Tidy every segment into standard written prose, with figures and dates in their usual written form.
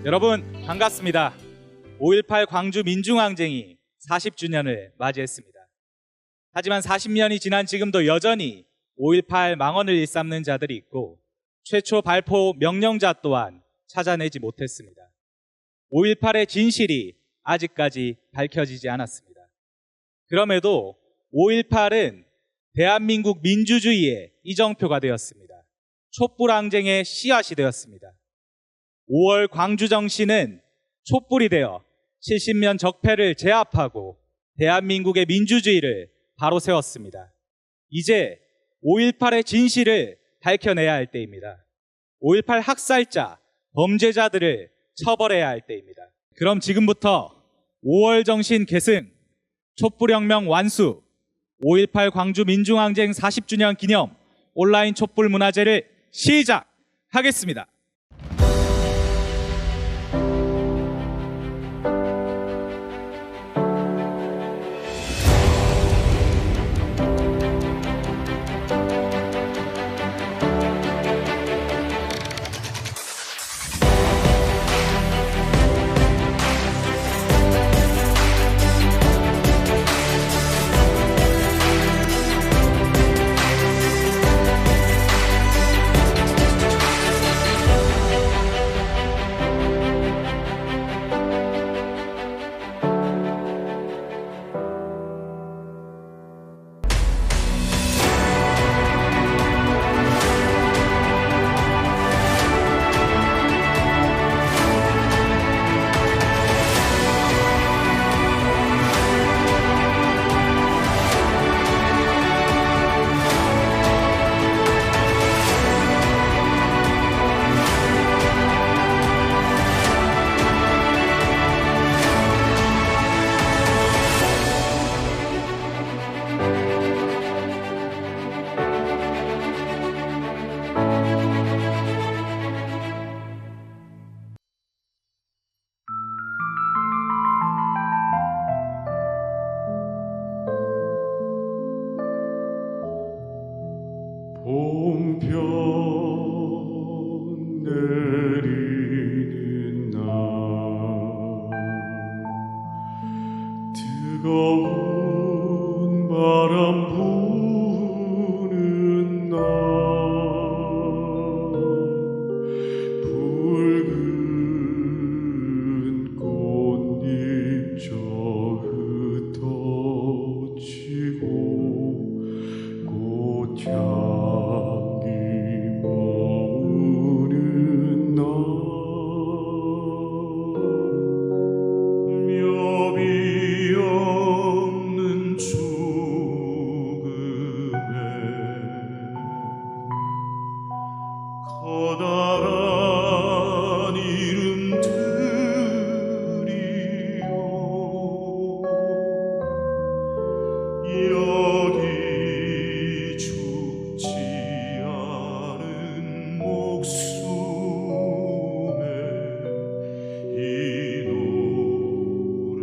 여러분 반갑습니다. 5.18 광주 민중항쟁이 40주년을 맞이했습니다. 하지만 40년이 지난 지금도 여전히 5.18 망언을 일삼는 자들이 있고 최초 발포 명령자 또한 찾아내지 못했습니다. 5.18의 진실이 아직까지 밝혀지지 않았습니다. 그럼에도 5.18은 대한민국 민주주의의 이정표가 되었습니다. 촛불항쟁의 씨앗이 되었습니다. 5월 광주정신은 촛불이 되어 70년 적폐를 제압하고 대한민국의 민주주의를 바로 세웠습니다. 이제 5.18의 진실을 밝혀내야 할 때입니다. 5.18 학살자, 범죄자들을 처벌해야 할 때입니다. 그럼 지금부터 5월 정신 계승, 촛불혁명 완수, 5.18 광주 민중항쟁 40주년 기념 온라인 촛불 문화제를 시작하겠습니다. 봄볕 내리는 날 뜨거운 바람 부는 날 붉은 꽃잎 저 흩어지고 꽃향 커다란 이름들이여 여기 죽지 않은 목숨에 이 노래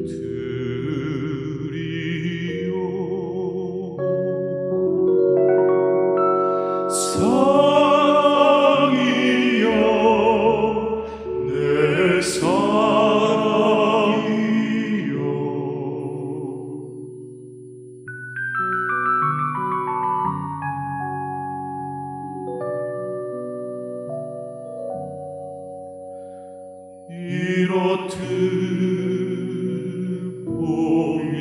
들이여 이렇듯 봄이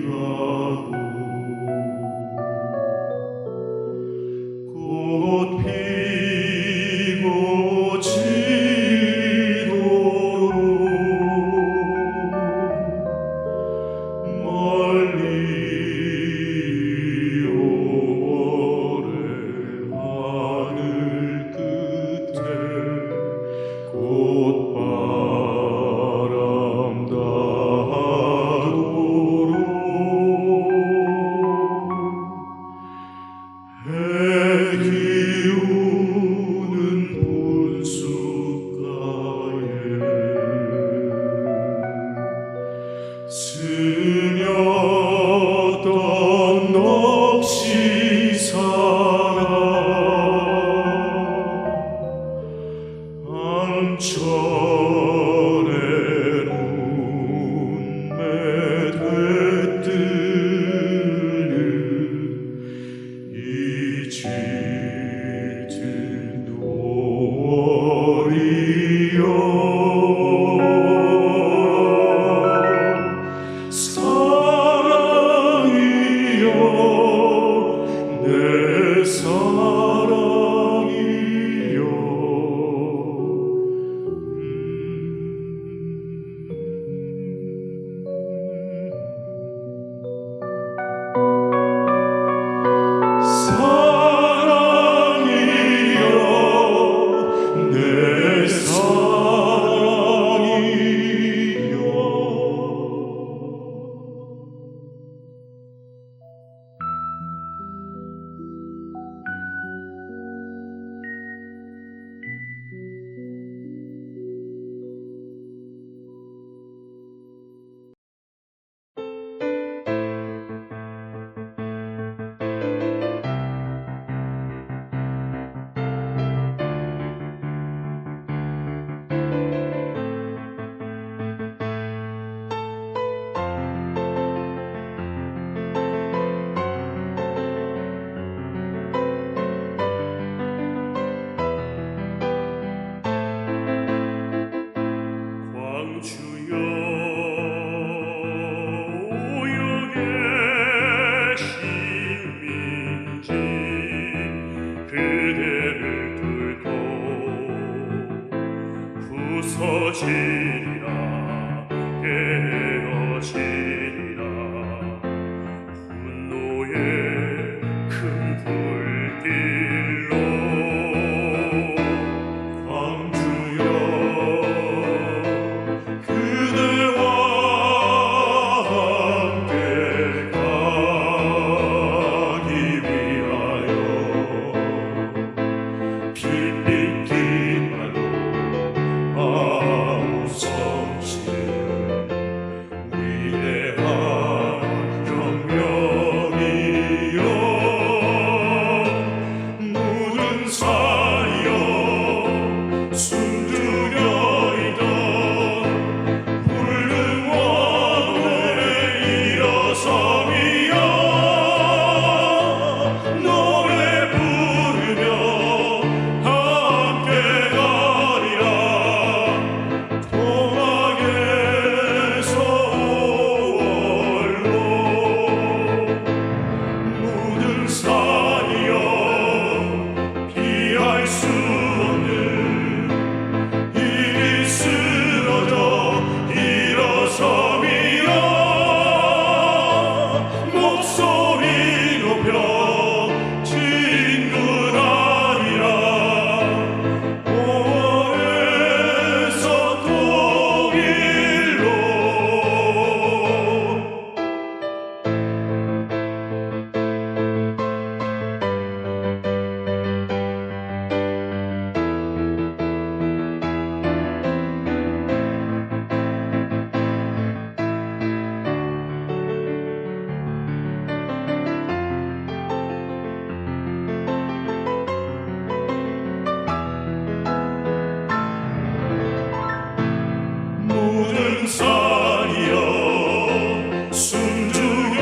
가고 꽃 피고 지도록 멀리 5월의 하늘 끝에 꽃바람 닿도록 해 기우는 분숫가에 스며던 넋이 살아 앉혀 깨어지리라 분노의 큰 불길로 광주여 그대와 함께 가기 위하여 빛빛 빛나는 아무 성실 위대한 혁명이여 모든 산이여 숨죽여있던 붉은 원에 일어섬이여 노래 부르며 함께 가리라 동학에서 오월로 모든 산이여 피할 수 없는 입이 쓰러져 일어섬이여 목소리 높여 진군하리라 5월에서 통일로 모든 산이여 숨죽여있던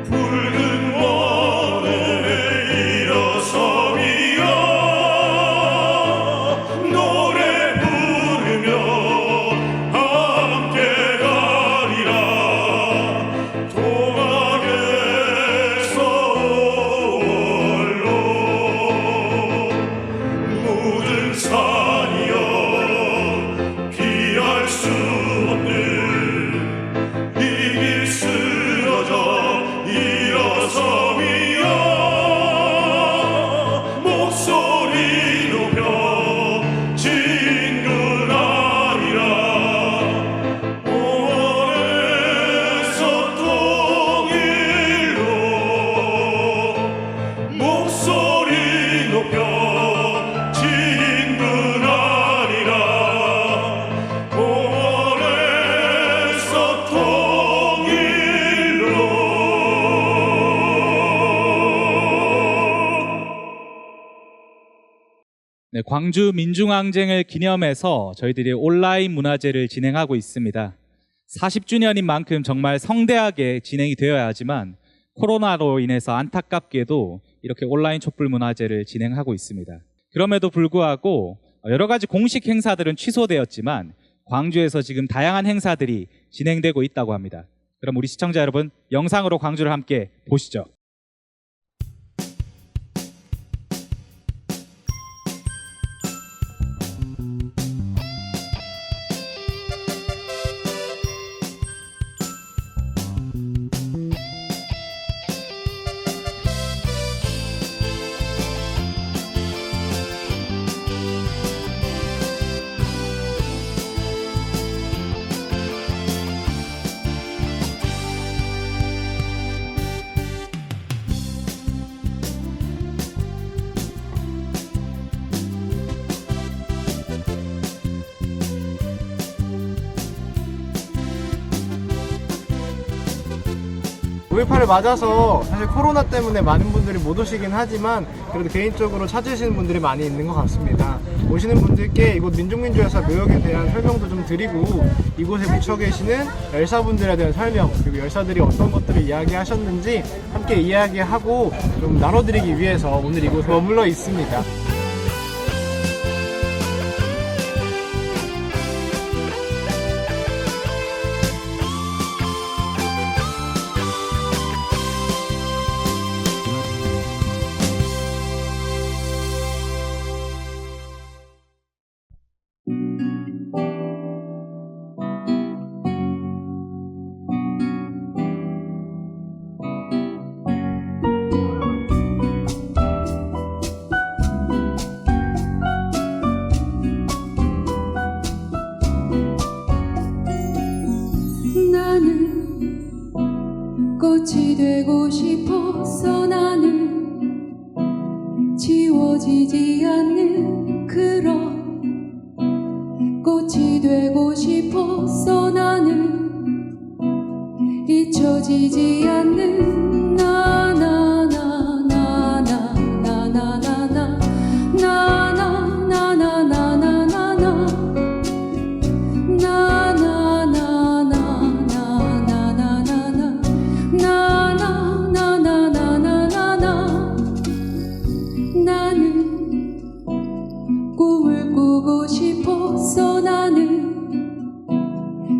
붉은 원에 일어섬이여 노래 부르며 함께 가리라 동학에서 오월로 모든 산이여 피할 수 없는 입이 쓰러져 일어섬이여 목소리 높여 진군하리라 5월에서 통일로 목소리 높여 진군하리라 5월에서 통일로 네, 광주 민중항쟁을 기념해서 저희들이 온라인 문화제를 진행하고 있습니다. 40주년인 만큼 정말 성대하게 진행이 되어야 하지만 코로나로 인해서 안타깝게도 이렇게 온라인 촛불 문화제를 진행하고 있습니다. 그럼에도 불구하고 여러 가지 공식 행사들은 취소되었지만 광주에서 지금 다양한 행사들이 진행되고 있다고 합니다. 그럼 우리 시청자 여러분, 영상으로 광주를 함께 보시죠. (5.18) 을 맞아서 사실 코로나 때문에 많은 분들이 못 오시긴 하지만 그래도 개인적으로 찾으시는 분들이 많이 있는 것 같습니다. 오시는 분들께 이곳 민중민주회사 묘역에 대한 설명도 좀 드리고 이곳에 묻혀 계시는 열사분들에 대한 설명, 그리고 열사들이 어떤 것들을 이야기하셨는지 함께 이야기하고 좀 나눠드리기 위해서 오늘 이곳에 머물러 있습니다. 꽃이 되고 싶어서 나는 지워지지 않는 그런 꽃이 되고 싶어서 나는 잊혀지지 않는 나는 꿈을 꾸고 싶어서 나는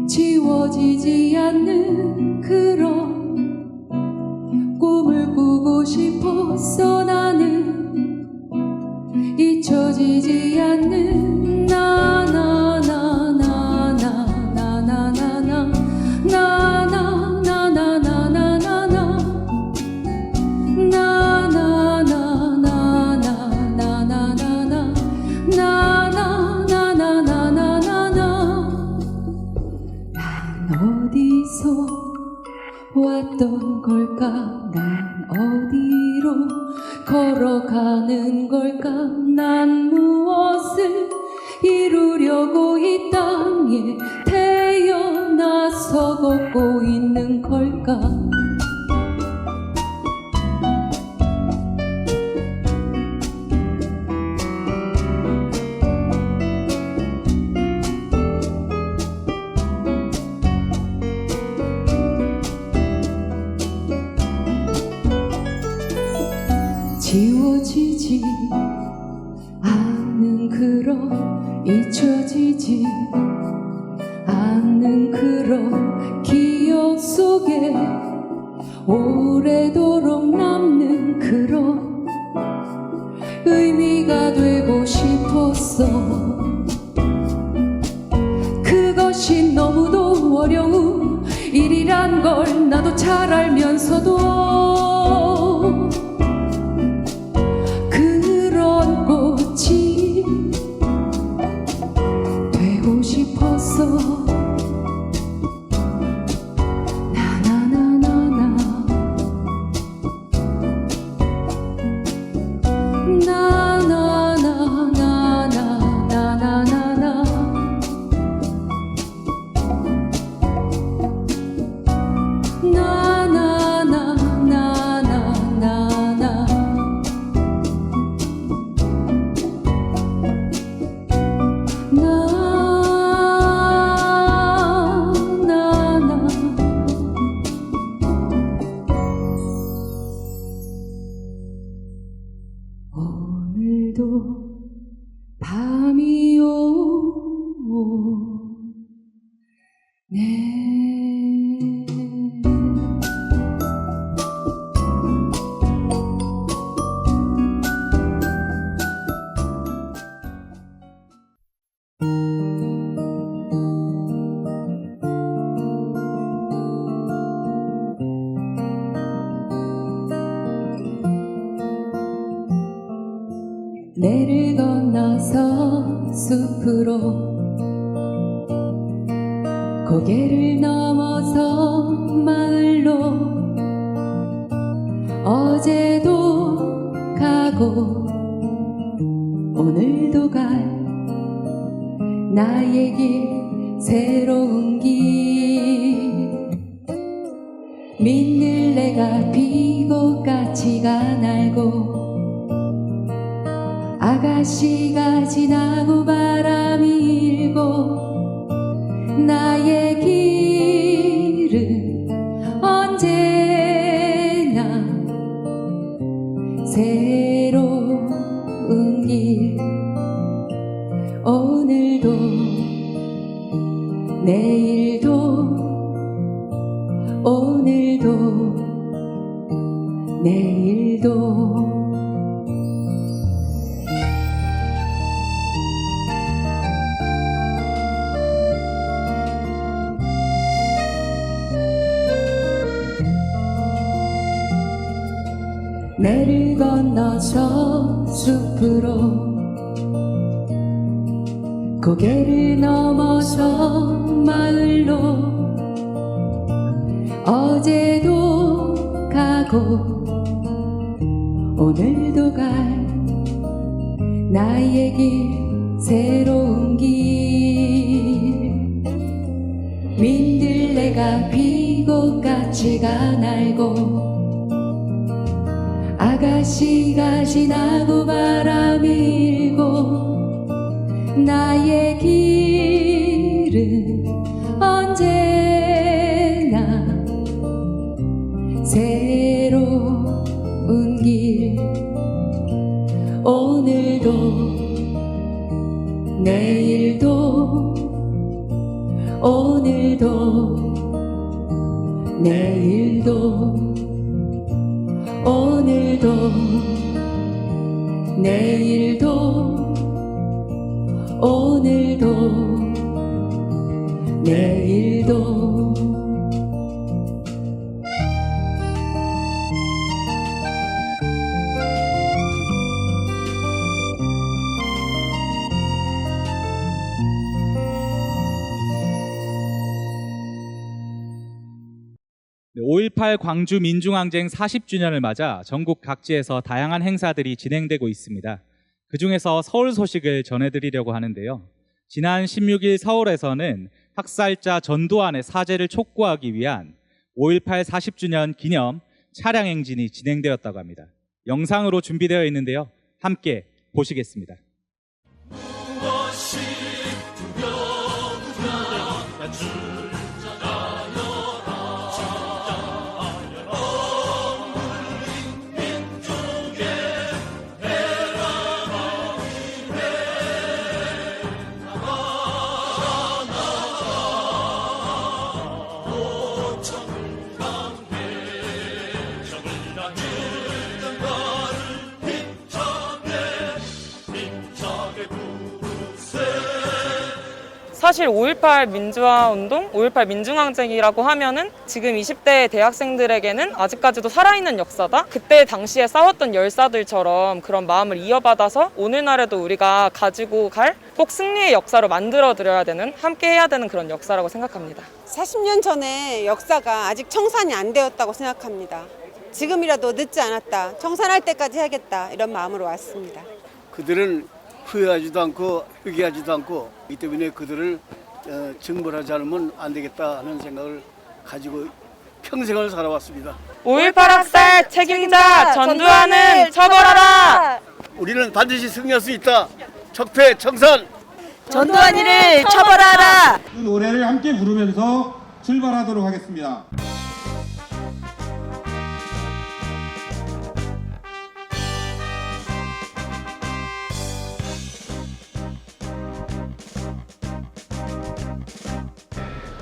지워지지 않는 그런 꿈을 꾸고 싶어서 나는 잊혀지지 않는 어디서 왔던 걸까? 난 어디로 걸어가는 걸까? 난 무엇을 이루려고 이 땅에 태어나서 걷고 있는 걸까? 지워지지 않는 그런 잊혀지지 않는 그런 기억 속에 오래도록 남는 그런 의미가 되고 싶었어. 그것이 너무도 어려운 일이란 걸 나도 잘 알면서도 꽃이 되고 싶었어. 나나나나나 나나나나나나나나나 오늘도 밤이 오네. 내를 건너서 숲으로 고개를 넘어서 마을로 어제도 가고 오늘도 갈 나의 길 새로운 길 민들레가 피고 까치가 날고 아가씨가 지나고 바람이 일고 나의 길은 언제나 새로운 길 오늘도 내일도 오늘도 내일도 내를 건너서 숲으로 고개를 넘어서 마을로 어제도 가고 오늘도 갈 나의 길 새로운 길 민들레가 피고 까치가 날고 아가씨가 지나고 바람 일고 나의 길은 언제나 새로운 길 오늘도 내일도 오늘도 내일도 오늘도 내일도 오늘도 내일도 네, 5.18 광주 민중항쟁 40주년을 맞아 전국 각지에서 다양한 행사들이 진행되고 있습니다. 그중에서 서울 소식을 전해드리려고 하는데요. 지난 16일 서울에서는 학살자 전두환의 사죄를 촉구하기 위한 5.18 40주년 기념 차량 행진이 진행되었다고 합니다. 영상으로 준비되어 있는데요. 함께 보시겠습니다. 무엇이 두려우냐 사실 5.18 민주화운동, 5.18 민중항쟁이라고 하면은 지금 20대 대학생들에게는 아직까지도 살아있는 역사다? 그때 당시에 싸웠던 열사들처럼 그런 마음을 이어받아서 오늘날에도 우리가 가지고 갈 꼭 승리의 역사로 만들어드려야 되는, 함께 해야 되는 그런 역사라고 생각합니다. 40년 전에 역사가 아직 청산이 안 되었다고 생각합니다. 지금이라도 늦지 않았다. 청산할 때까지 해야겠다. 이런 마음으로 왔습니다. 그들은 후회하지도 않고 회개하지도 않고 이 때문에 그들을 징벌하지 않으면 안 되겠다 하는 생각을 가지고 평생을 살아왔습니다. 5.18 학살 책임자 전두환을 처벌하라! 우리는 반드시 승리할 수 있다. 적폐 청산! 전두환이를 처벌하라! 그 노래를 함께 부르면서 출발하도록 하겠습니다.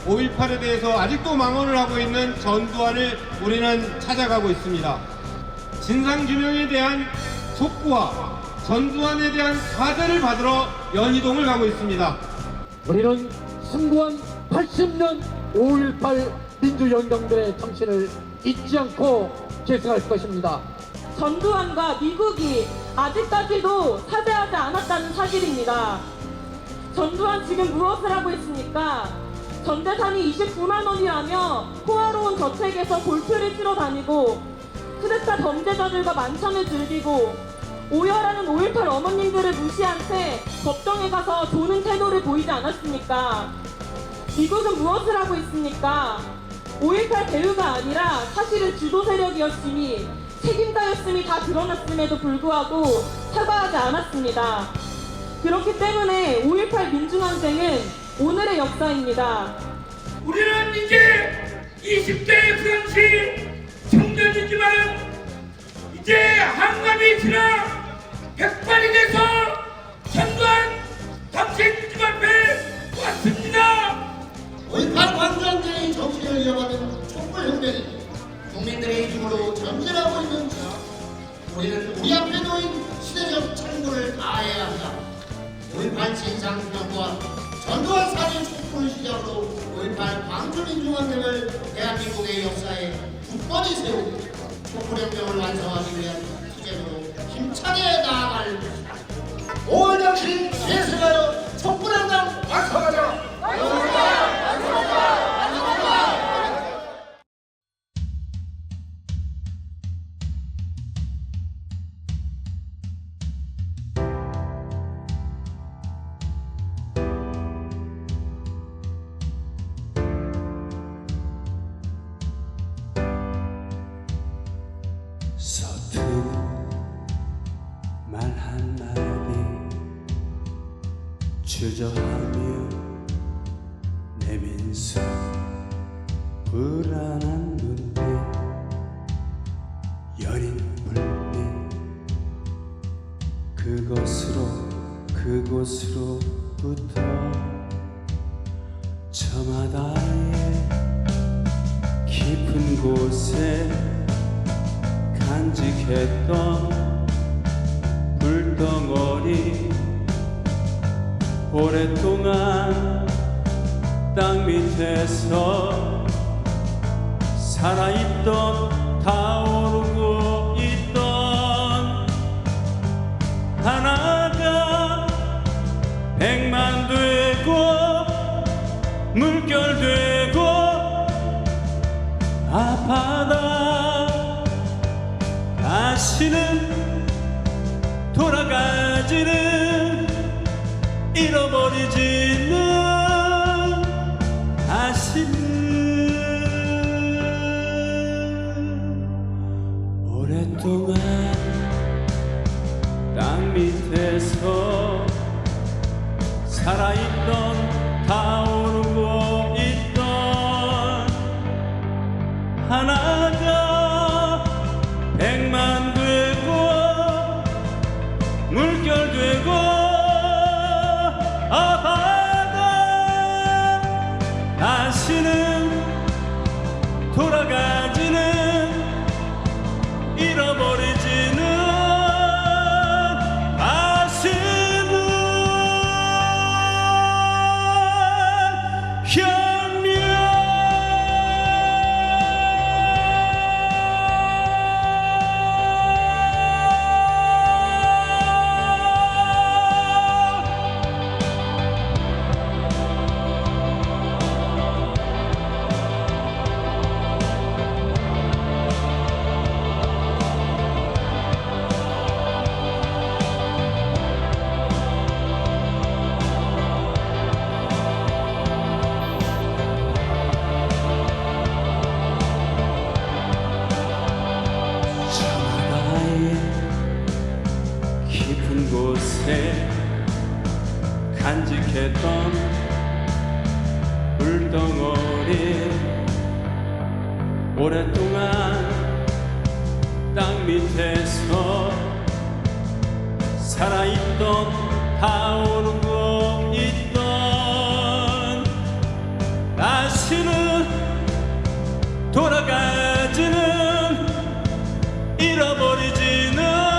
(5.18) 에 대해서 아직도 망언을 하고 있는 전두환을 우리는 찾아가고 있습니다. 진상규명에 대한 촉구와 전두환에 대한 사죄를 받으러 연희동을 가고 있습니다. 우리는 숭고한 80년 5.18 민주연경들의 정신을 잊지 않고 계승할 것입니다. 전두환과 미국이 아직까지도 사죄하지 않았다는 사실입니다. 전두환 지금 무엇을 하고 있습니까? 전 재산이 29만 원이라며 호화로운 저택에서 골프를 치러 다니고 스레타 범죄자들과 만찬을 즐기고 오열하는 5.18 어머님들을 무시한 채 법정에 가서 조는 태도를 보이지 않았습니까? 미국은 무엇을 하고 있습니까? 5.18 배후가 아니라 사실은 주도 세력이었음이 책임자였음이 다 드러났음에도 불구하고 사과하지 않았습니다. 그렇기 때문에 5.18 민중항쟁은 오늘의 역사입니다. 우리는 이제 20대의 프랑시 청년이지만 이제 한갑이 지나 100발이 돼서 전두환 당시 민중 앞에 왔습니다. 5.18 광주항쟁의 정신을 이어받은 촛불혁명이 국민들의 힘으로 전진하고 있는 지금 우리는 우리 앞에 놓인 시대적 창구를 다해야 한다. 5.18 진상규명과 전두환 살인 촛불을 시작으로 5.18 광주민중항쟁을 대한민국의 역사에 굳건히 세우고 촛불혁명을 완성하기 위한 투쟁으로 힘차게 나아갈 것이다. 5월 정신 계승하여 촛불혁명 완성하자! 주저하며 내민수 불안한 눈빛 여린 불빛 그곳으로부터 저마다의 깊은 곳에 간직했던 불덩어리 오랫동안 땅 밑에서 살아있던 타오르고 있던 하나가 백만 되고 물결되고 아파다 다시는 돌아가지는 잃어버리지는 다시는 오랫동안 땅 밑에서 살아있던 타오르고 있던 하나가 백만 되고 물결 되고 아파다 다시는 돌아가지는 잃어버리지는 깊은 곳에 간직했던 불덩어리 오랫동안 땅 밑에서 살아있던 타오르고 있던 다시는 돌아가지는 잃어버리지는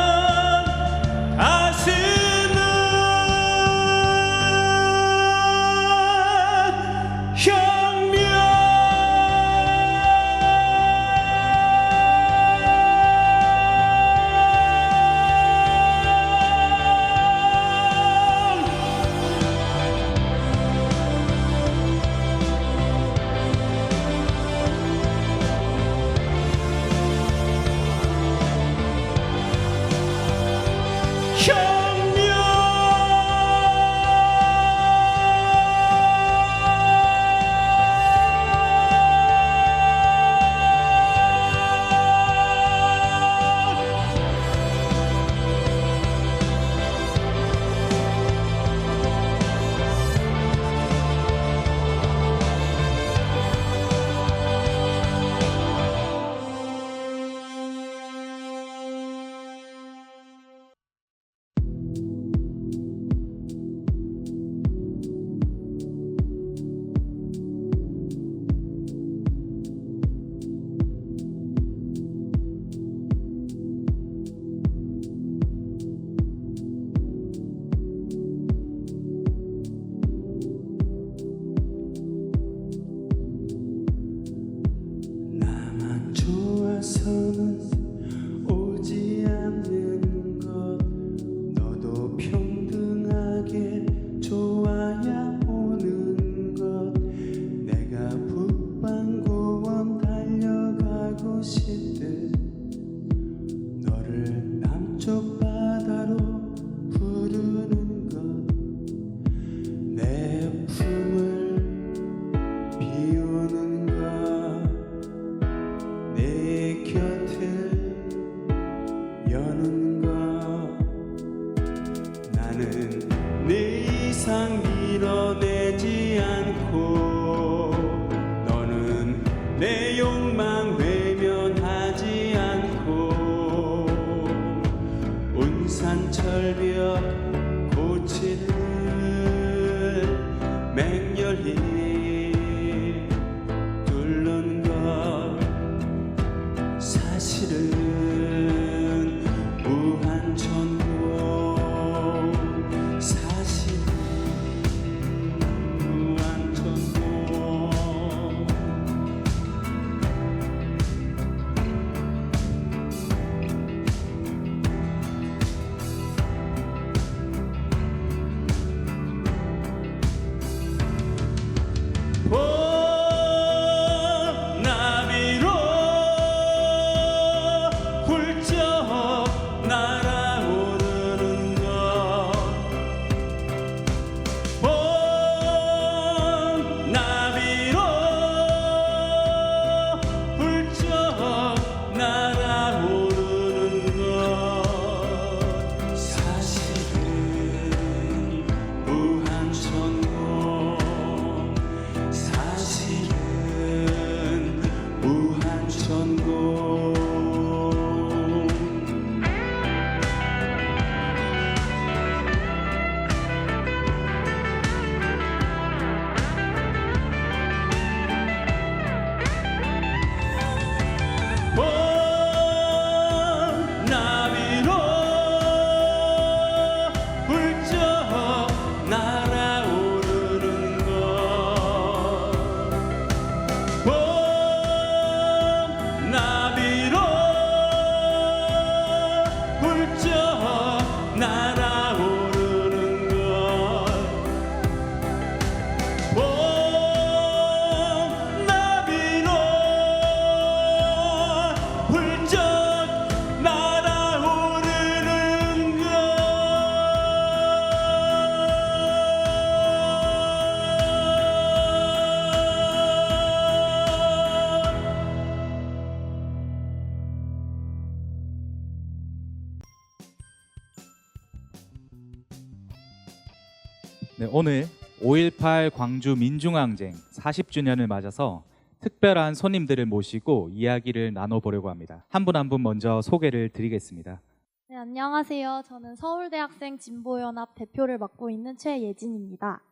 네, 오늘 5.18 광주 민중항쟁 40주년을 맞아서 특별한 손님들을 모시고 이야기를 나눠보려고 합니다. 한 분 한 분 먼저 소개를 드리겠습니다. 네, 안녕하세요. 저는 서울대학생 진보연합 대표를 맡고 있는 최예진입니다.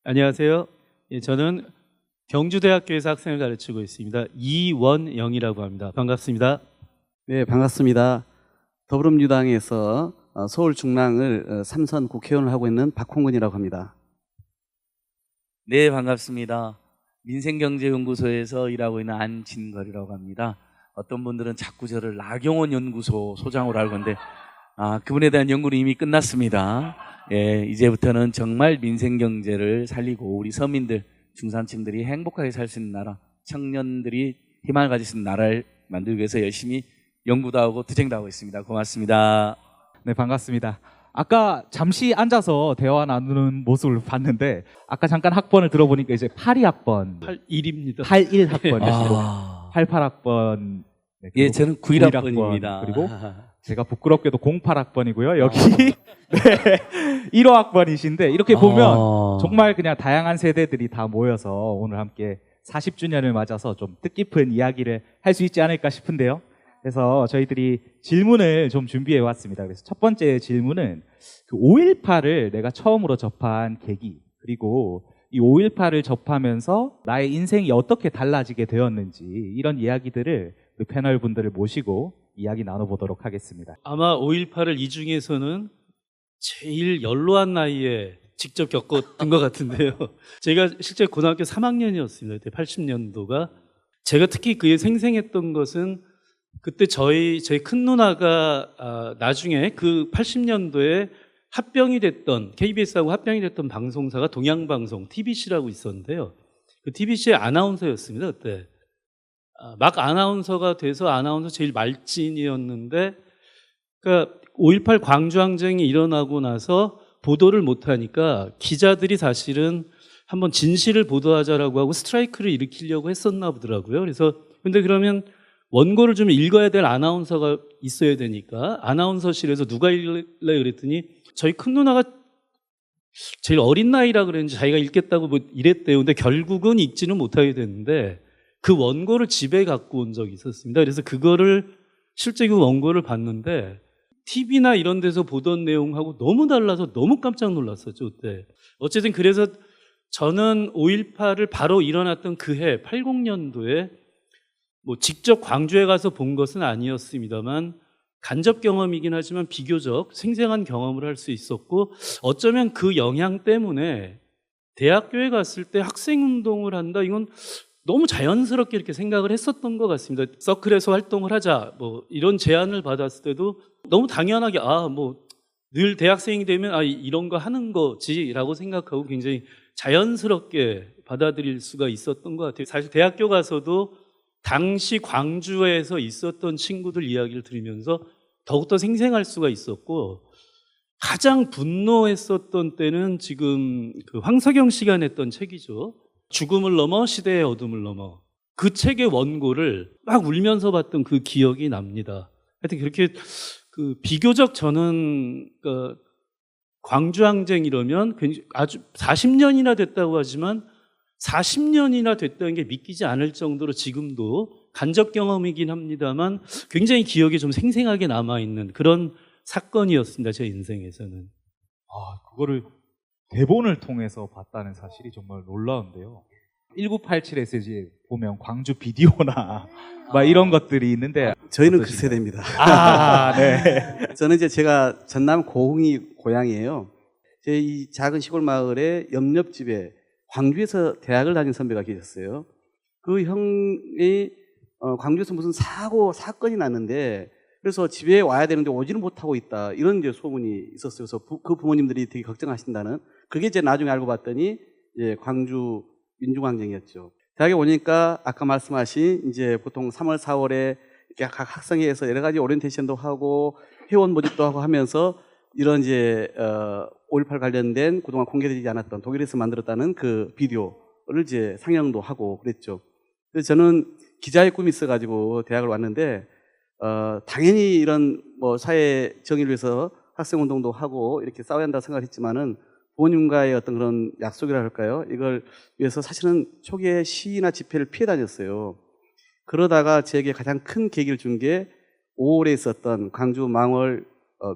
안녕하세요. 예, 저는 경주대학교에서 학생을 가르치고 있습니다. 이원영이라고 합니다. 반갑습니다. 네, 반갑습니다. 더불어민주당에서 서울 중랑을 3선 국회의원을 하고 있는 박홍근이라고 합니다. 네, 반갑습니다. 민생경제연구소에서 일하고 있는 안진걸이라고 합니다. 어떤 분들은 자꾸 저를 나경원 연구소 소장으로 알고 있는데 그분에 대한 연구는 이미 끝났습니다. 예, 이제부터는 정말 민생경제를 살리고 우리 서민들, 중산층들이 행복하게 살 수 있는 나라, 청년들이 희망을 가질 수 있는 나라를 만들기 위해서 열심히 연구도 하고 투쟁도 하고 있습니다. 고맙습니다. 네, 반갑습니다. 아까 잠시 앉아서 대화 나누는 모습을 봤는데 아까 잠깐 학번을 들어보니까 이제 82학번 81입니다. 81학번이시고 88학번 네, 예, 저는 91학번입니다. 그리고 제가 부끄럽게도 08학번이고요. 여기 네, 15학번이신데 이렇게 보면 정말 그냥 다양한 세대들이 다 모여서 오늘 함께 40주년을 맞아서 좀 뜻깊은 이야기를 할 수 있지 않을까 싶은데요. 그래서 저희들이 질문을 좀 준비해 왔습니다. 그래서 첫 번째 질문은 그 5.18을 내가 처음으로 접한 계기, 그리고 이 5.18을 접하면서 나의 인생이 어떻게 달라지게 되었는지 이런 이야기들을 우리 패널 분들을 모시고 이야기 나눠보도록 하겠습니다. 아마 5.18을 이 중에서는 제일 연로한 나이에 직접 겪었던 것 같은데요. 제가 실제 고등학교 3학년이었습니다. 그때 80년도가. 제가 특히 그에 생생했던 것은 그때 저희 큰 누나가 나중에 그 80년도에 합병이 됐던 KBS하고 합병이 됐던 방송사가 동양방송 TBC라고 있었는데요. 그 TBC의 아나운서였습니다. 그때 막 아나운서가 돼서 아나운서 제일 말진이었는데, 그러니까 5.18 광주항쟁이 일어나고 나서 보도를 못하니까 기자들이 사실은 한번 진실을 보도하자라고 하고 스트라이크를 일으키려고 했었나 보더라고요. 그래서 근데 그러면 원고를 좀 읽어야 될 아나운서가 있어야 되니까 아나운서실에서 누가 읽을래 그랬더니 저희 큰 누나가 제일 어린 나이라 그랬는지 자기가 읽겠다고 뭐 이랬대요. 근데 결국은 읽지는 못하게 됐는데 그 원고를 집에 갖고 온 적이 있었습니다. 그래서 그거를 실제 그 원고를 봤는데 TV나 이런 데서 보던 내용하고 너무 달라서 너무 깜짝 놀랐었죠, 그때. 어쨌든 그래서 저는 5.18을 바로 일어났던 그 해 80년도에 뭐 직접 광주에 가서 본 것은 아니었습니다만 간접 경험이긴 하지만 비교적 생생한 경험을 할 수 있었고, 어쩌면 그 영향 때문에 대학교에 갔을 때 학생운동을 한다, 이건 너무 자연스럽게 이렇게 생각을 했었던 것 같습니다. 서클에서 활동을 하자 뭐 이런 제안을 받았을 때도 너무 당연하게 뭐 늘 대학생이 되면 이런 거 하는 거지라고 생각하고 굉장히 자연스럽게 받아들일 수가 있었던 것 같아요. 사실 대학교 가서도 당시 광주에서 있었던 친구들 이야기를 들으면서 더욱더 생생할 수가 있었고, 가장 분노했었던 때는 지금 그 황석영 씨가 냈던 책이죠. 죽음을 넘어 시대의 어둠을 넘어. 그 책의 원고를 막 울면서 봤던 그 기억이 납니다. 하여튼 그렇게 그 비교적 저는 그 광주항쟁 이러면 아주 40년이나 됐다고 하지만 40년이나 됐다는 게 믿기지 않을 정도로 지금도 간접 경험이긴 합니다만 굉장히 기억이 좀 생생하게 남아있는 그런 사건이었습니다. 제 인생에서는. 그거를 대본을 통해서 봤다는 사실이 정말 놀라운데요. 1987에서 이제 보면 광주 비디오나 막 이런 것들이 있는데 저희는 그 세대입니다. 네. 저는 이제 제가 전남 고흥이 고향이에요. 제 이 작은 시골 마을에 옆집에 광주에서 대학을 다닌 선배가 계셨어요. 그 형이 광주에서 무슨 사건이 났는데, 그래서 집에 와야 되는데 오지는 못하고 있다, 이런 이제 소문이 있었어요. 그래서 그 부모님들이 되게 걱정하신다는, 그게 이제 나중에 알고 봤더니 이제 광주 민중항쟁이었죠. 대학에 오니까 아까 말씀하신 이제 보통 3월, 4월에 이렇게 각 학생회에서 여러 가지 오리엔테이션도 하고 회원 모집도 하고 하면서 이런 이제 5.18 관련된 그동안 공개되지 않았던 독일에서 만들었다는 그 비디오를 이제 상영도 하고 그랬죠. 그래서 저는 기자의 꿈이 있어가지고 대학을 왔는데 당연히 이런 뭐 사회 정의를 위해서 학생운동도 하고 이렇게 싸워야 한다고 생각했지만은 부모님과의 어떤 그런 약속이라 할까요? 이걸 위해서 사실은 초기에 시위나 집회를 피해 다녔어요. 그러다가 제게 가장 큰 계기를 준 게 5월에 있었던 광주 망월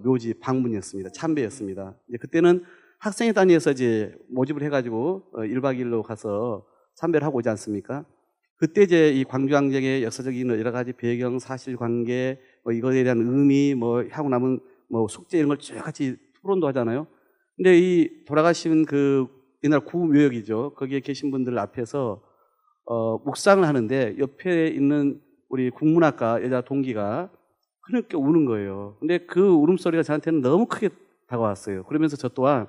묘지 방문이었습니다. 참배였습니다. 이제 그때는 학생회 단위에서 이제 모집을 해가지고 1박 2일로 가서 참배를 하고 오지 않습니까? 그때 이제 이 광주항쟁의 역사적인 여러 가지 배경, 사실관계, 뭐 이거에 대한 의미, 뭐 하고 남은 뭐 숙제 이런 걸 쭉 같이 토론도 하잖아요. 근데 이 돌아가신 그 옛날 구묘역이죠. 거기에 계신 분들 앞에서 묵상을 하는데 옆에 있는 우리 국문학과 여자 동기가 그렇게 우는 거예요. 근데 그 울음소리가 저한테는 너무 크게 다가왔어요. 그러면서 저 또한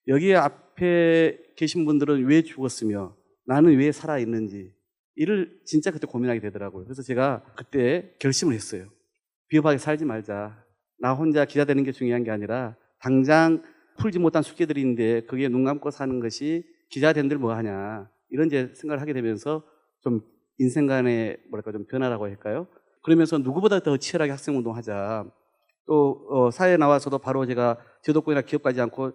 여기 앞에 계신 분들은 왜 죽었으며 나는 왜 살아있는지 이를 진짜 그때 고민하게 되더라고요. 그래서 제가 그때 결심을 했어요. 비겁하게 살지 말자. 나 혼자 기자 되는 게 중요한 게 아니라 당장 풀지 못한 숙제들이 있는데 그게 눈 감고 사는 것이 기자 된들 뭐 하냐. 이런 이제 생각을 하게 되면서 좀 인생관의 뭐랄까 좀 변화라고 할까요? 그러면서 누구보다 더 치열하게 학생운동하자. 또 사회에 나와서도 바로 제가 제도권이나 기업 가지 않고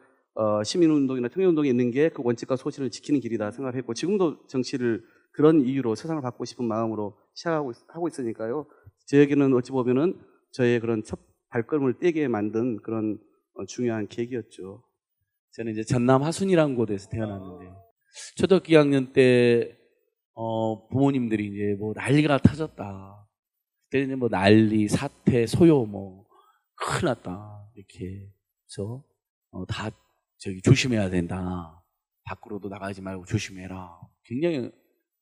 시민운동이나 청년운동에 있는 게 그 원칙과 소신을 지키는 길이다 생각을 했고 지금도 정치를 그런 이유로 세상을 바꾸고 싶은 마음으로 시작하고 있으니까요. 저에게는 어찌 보면은 저의 그런 첫 발걸음을 떼게 만든 그런 중요한 계기였죠. 저는 이제 전남 하순이라는 곳에서 태어났는데요. 초등학교 2학년 때 부모님들이 이제 뭐 난리가 터졌다. 그때 이제 뭐 난리, 사태, 소요 뭐 큰일 났다 이렇게 해서 다 저기 조심해야 된다. 밖으로도 나가지 말고 조심해라. 굉장히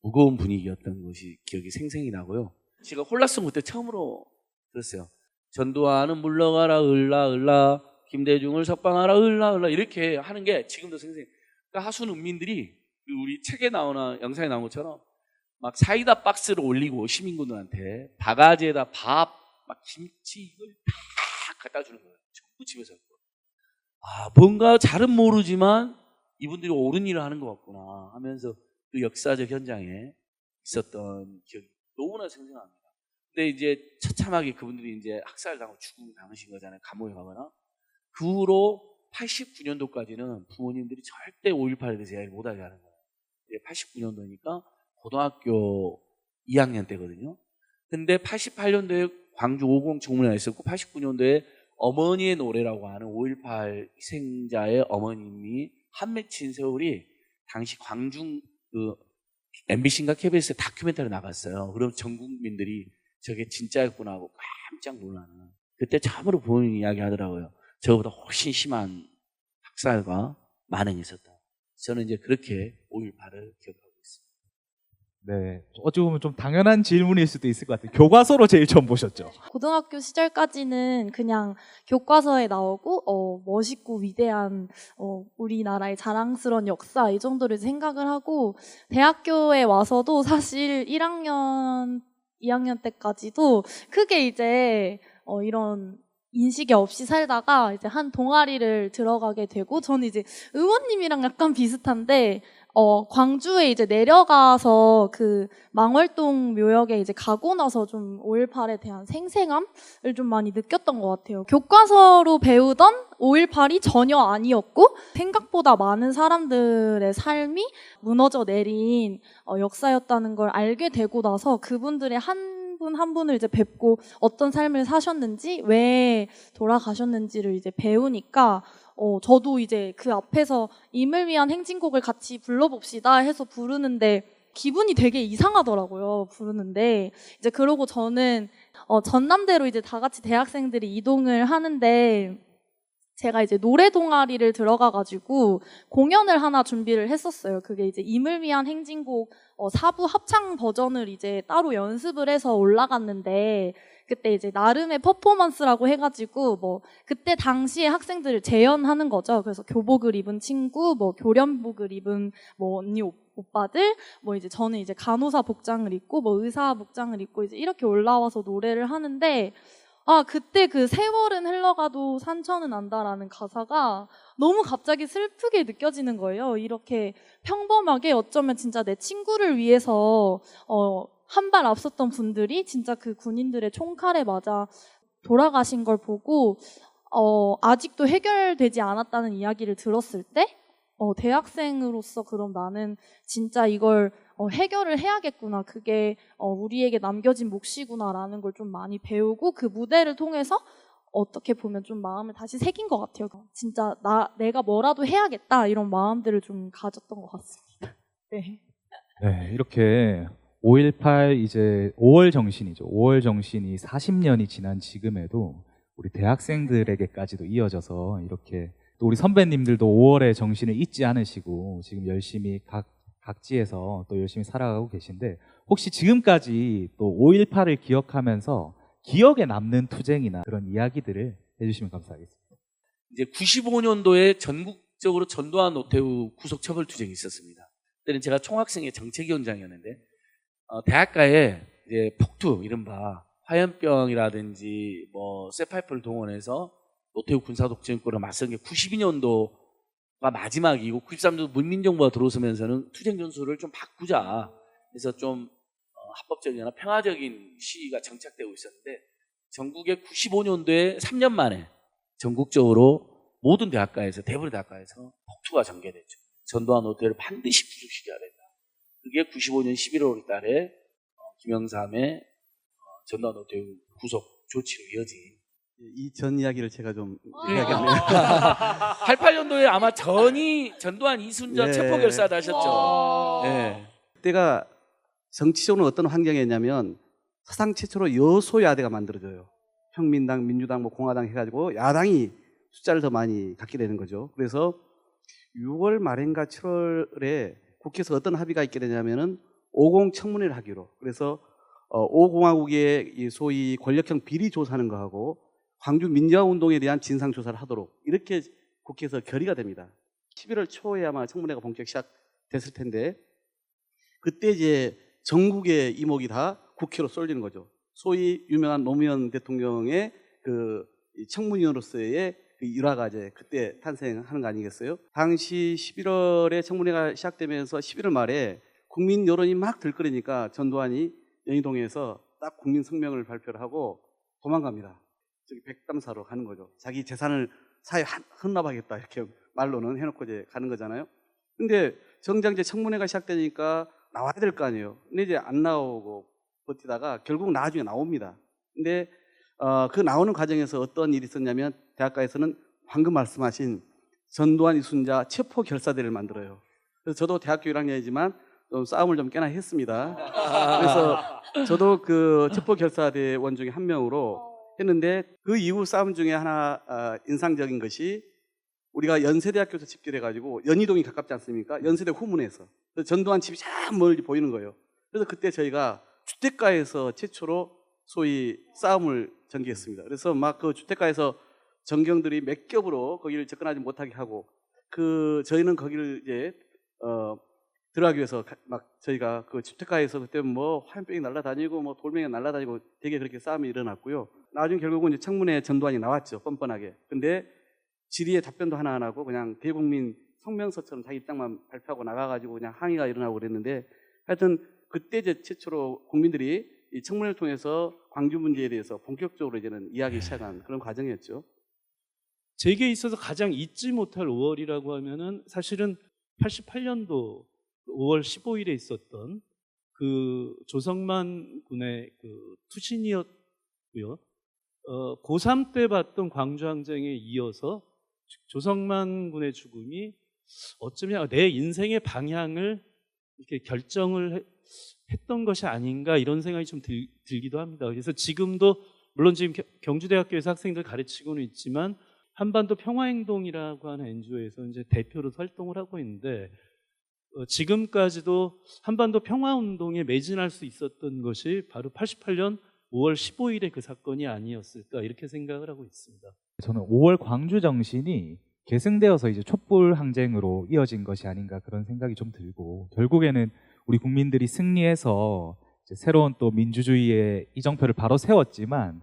무거운 분위기였던 것이 기억이 생생히 나고요. 제가 홀라송 그때 처음으로 들었어요. 전두환은 물러가라 을라 김대중을 석방하라 을라 이렇게 하는 게 지금도 생생해요. 그러니까 하순 은민들이 우리 책에 나오나 영상에 나온 것처럼 막 사이다 박스를 올리고 시민군들한테 바가지에다 밥, 막 김치 이걸 다 갖다 주는 거예요. 전부 집에서. 뭔가 잘은 모르지만 이분들이 옳은 일을 하는 것 같구나 하면서 그 역사적 현장에 있었던 기억이 너무나 생생합니다. 근데 이제 처참하게 그분들이 이제 학살당하고 죽음 당하신 거잖아요. 감옥에 가거나. 그 후로 89년도까지는 부모님들이 절대 5.18에 대해서 이야기를 못하게 하는 거예요. 89년도니까 고등학교 2학년 때거든요. 근데 88년도에 광주 50 청문회가 있었고 89년도에 어머니의 노래라고 하는 5.18 희생자의 어머님이 한 맺힌 세월이 당시 광중 그 MBC인가 KBS에 다큐멘터리 나갔어요. 그럼 전 국민들이 저게 진짜였구나 하고 깜짝 놀라는. 그때 참으로 부모님이 이야기하더라고요. 저보다 훨씬 심한 학살과 만행이 있었다. 저는 이제 그렇게 5.18을 기억하고 있습니다. 네, 어찌 보면 좀 당연한 질문일 수도 있을 것 같아요. 교과서로 제일 처음 보셨죠? 고등학교 시절까지는 그냥 교과서에 나오고 멋있고 위대한 우리나라의 자랑스러운 역사 이 정도를 생각을 하고 대학교에 와서도 사실 1학년, 2학년 때까지도 크게 이제 이런 인식이 없이 살다가 이제 한 동아리를 들어가게 되고 저는 이제 의원님이랑 약간 비슷한데 광주에 이제 내려가서 그 망월동 묘역에 이제 가고 나서 좀 5.18에 대한 생생함을 좀 많이 느꼈던 것 같아요. 교과서로 배우던 5.18이 전혀 아니었고 생각보다 많은 사람들의 삶이 무너져 내린 역사였다는 걸 알게 되고 나서 그분들의 한 분 한 분을 이제 뵙고 어떤 삶을 사셨는지 왜 돌아가셨는지를 이제 배우니까 저도 이제 그 앞에서 임을 위한 행진곡을 같이 불러봅시다 해서 부르는데 기분이 되게 이상하더라고요. 부르는데 이제 그러고 저는 전남대로 이제 다 같이 대학생들이 이동을 하는데 제가 이제 노래 동아리를 들어가가지고 공연을 하나 준비를 했었어요. 그게 이제 임을 위한 행진곡 4부 합창 버전을 이제 따로 연습을 해서 올라갔는데 그때 이제 나름의 퍼포먼스라고 해가지고 뭐 그때 당시에 학생들을 재연하는 거죠. 그래서 교복을 입은 친구, 뭐 교련복을 입은 뭐 언니 오빠들, 뭐 이제 저는 이제 간호사 복장을 입고 뭐 의사 복장을 입고 이제 이렇게 올라와서 노래를 하는데 그때 그 세월은 흘러가도 산천은 안다라는 가사가 너무 갑자기 슬프게 느껴지는 거예요. 이렇게 평범하게 어쩌면 진짜 내 친구를 위해서 한 발 앞섰던 분들이 진짜 그 군인들의 총칼에 맞아 돌아가신 걸 보고 아직도 해결되지 않았다는 이야기를 들었을 때 대학생으로서 그럼 나는 진짜 이걸 해결을 해야겠구나. 그게 우리에게 남겨진 몫이구나라는 걸 좀 많이 배우고 그 무대를 통해서 어떻게 보면 좀 마음을 다시 새긴 것 같아요. 진짜 내가 뭐라도 해야겠다 이런 마음들을 좀 가졌던 것 같습니다. 네. 네, 이렇게 5.18 이제 5월 정신이죠. 5월 정신이 40년이 지난 지금에도 우리 대학생들에게까지도 이어져서 이렇게 또 우리 선배님들도 5월의 정신을 잊지 않으시고 지금 열심히 각지에서 또 열심히 살아가고 계신데 혹시 지금까지 또 5.18을 기억하면서 기억에 남는 투쟁이나 그런 이야기들을 해주시면 감사하겠습니다. 이제 95년도에 전국적으로 전두환 노태우 구속 처벌 투쟁이 있었습니다. 그때는 제가 총학생회 정책위원장이었는데 대학가에 이제 폭투, 이른바 화염병이라든지 뭐 쇠파이프를 동원해서 노태우 군사독재권을 맞선 게 92년도가 마지막이고 93년도 문민정부가 들어서면서는 투쟁 전술을 좀 바꾸자 해서 좀 합법적이나 평화적인 시위가 정착되고 있었는데 전국에 95년도에 3년 만에 전국적으로 모든 대학가에서 대부분의 대학가에서 폭투가 전개됐죠. 전두환 노태우를 반드시 구속시켜야 된다. 그게 95년 11월 달에 김영삼의 전두환 노태우 구속 조치로 이어진 이 전 이야기를 제가 좀 이야기하네요. 88년도에 아마 전두환 이순자 네. 체포 결사도 하셨죠. 네. 그때가 정치적으로 어떤 환경이었냐면 사상 최초로 여소야대가 만들어져요. 평민당, 민주당, 뭐 공화당 해가지고 야당이 숫자를 더 많이 갖게 되는 거죠. 그래서 6월 말인가 7월에 국회에서 어떤 합의가 있게 되냐면은 5공 청문회를 하기로. 그래서 5공화국의 소위 권력형 비리 조사하는 거하고 광주 민주화 운동에 대한 진상 조사를 하도록 이렇게 국회에서 결의가 됩니다. 11월 초에 아마 청문회가 본격 시작됐을 텐데 그때 이제 전국의 이목이 다 국회로 쏠리는 거죠. 소위 유명한 노무현 대통령의 그 청문위원으로서의 그 일화가 이제 그때 탄생하는 거 아니겠어요? 당시 11월에 청문회가 시작되면서 11월 말에 국민 여론이 막 들끓으니까 전두환이 연희동에서 딱 국민 성명을 발표를 하고 도망갑니다. 저기 백담사로 가는 거죠. 자기 재산을 사회에 헌납하겠다 이렇게 말로는 해놓고 이제 가는 거잖아요. 근데 정작 이제 청문회가 시작되니까 나와야 될 거 아니에요. 근데 이제 안 나오고 버티다가 결국 나중에 나옵니다. 근데 그 나오는 과정에서 어떤 일이 있었냐면 대학가에서는 방금 말씀하신 전두환 이순자 체포 결사대를 만들어요. 그래서 저도 대학교 1학년이지만 좀 싸움을 좀 꽤나 했습니다. 그래서 저도 그 체포 결사대 원 중에 한 명으로 했는데 그 이후 싸움 중에 하나 인상적인 것이 우리가 연세대학교에서 집결해가지고 연희동이 가깝지 않습니까? 연세대 후문에서. 그래서 전두환 집이 참 멀리 보이는 거예요. 그래서 그때 저희가 주택가에서 최초로 소위 싸움을 전개했습니다. 그래서 막 그 주택가에서 전경들이 몇 겹으로 거기를 접근하지 못하게 하고 저희는 거기를 이제 들어가기 위해서 막 저희가 그 주택가에서 그때 뭐 화염병이 날아다니고 뭐 돌멩이가 날아다니고 되게 그렇게 싸움이 일어났고요. 나중에 결국은 이제 청문회 전두환이 나왔죠. 뻔뻔하게. 근데 질의의 답변도 하나 안 하고 그냥 대국민 성명서처럼 자기 입장만 발표하고 나가가지고 그냥 항의가 일어나고 그랬는데 하여튼 그때 이제 최초로 국민들이 이 청문회를 통해서 광주 문제에 대해서 본격적으로 이제는 이야기 시작한 그런 과정이었죠. 제게 있어서 가장 잊지 못할 5월이라고 하면은 사실은 88년도 5월 15일에 있었던 그 조성만 군의 그 투신이었고요. 고3 때 봤던 광주항쟁에 이어서 조성만 군의 죽음이 어쩌면 내 인생의 방향을 이렇게 결정을 했던 것이 아닌가 이런 생각이 좀 들기도 합니다. 그래서 지금도 물론 지금 경주대학교에서 학생들 가르치고는 있지만 한반도 평화행동이라고 하는 NGO에서 이제 대표로 활동을 하고 있는데 지금까지도 한반도 평화운동에 매진할 수 있었던 것이 바로 88년 5월 15일의 그 사건이 아니었을까 이렇게 생각을 하고 있습니다. 저는 5월 광주 정신이 계승되어서 이제 촛불 항쟁으로 이어진 것이 아닌가 그런 생각이 좀 들고 결국에는 우리 국민들이 승리해서 이제 새로운 또 민주주의의 이정표를 바로 세웠지만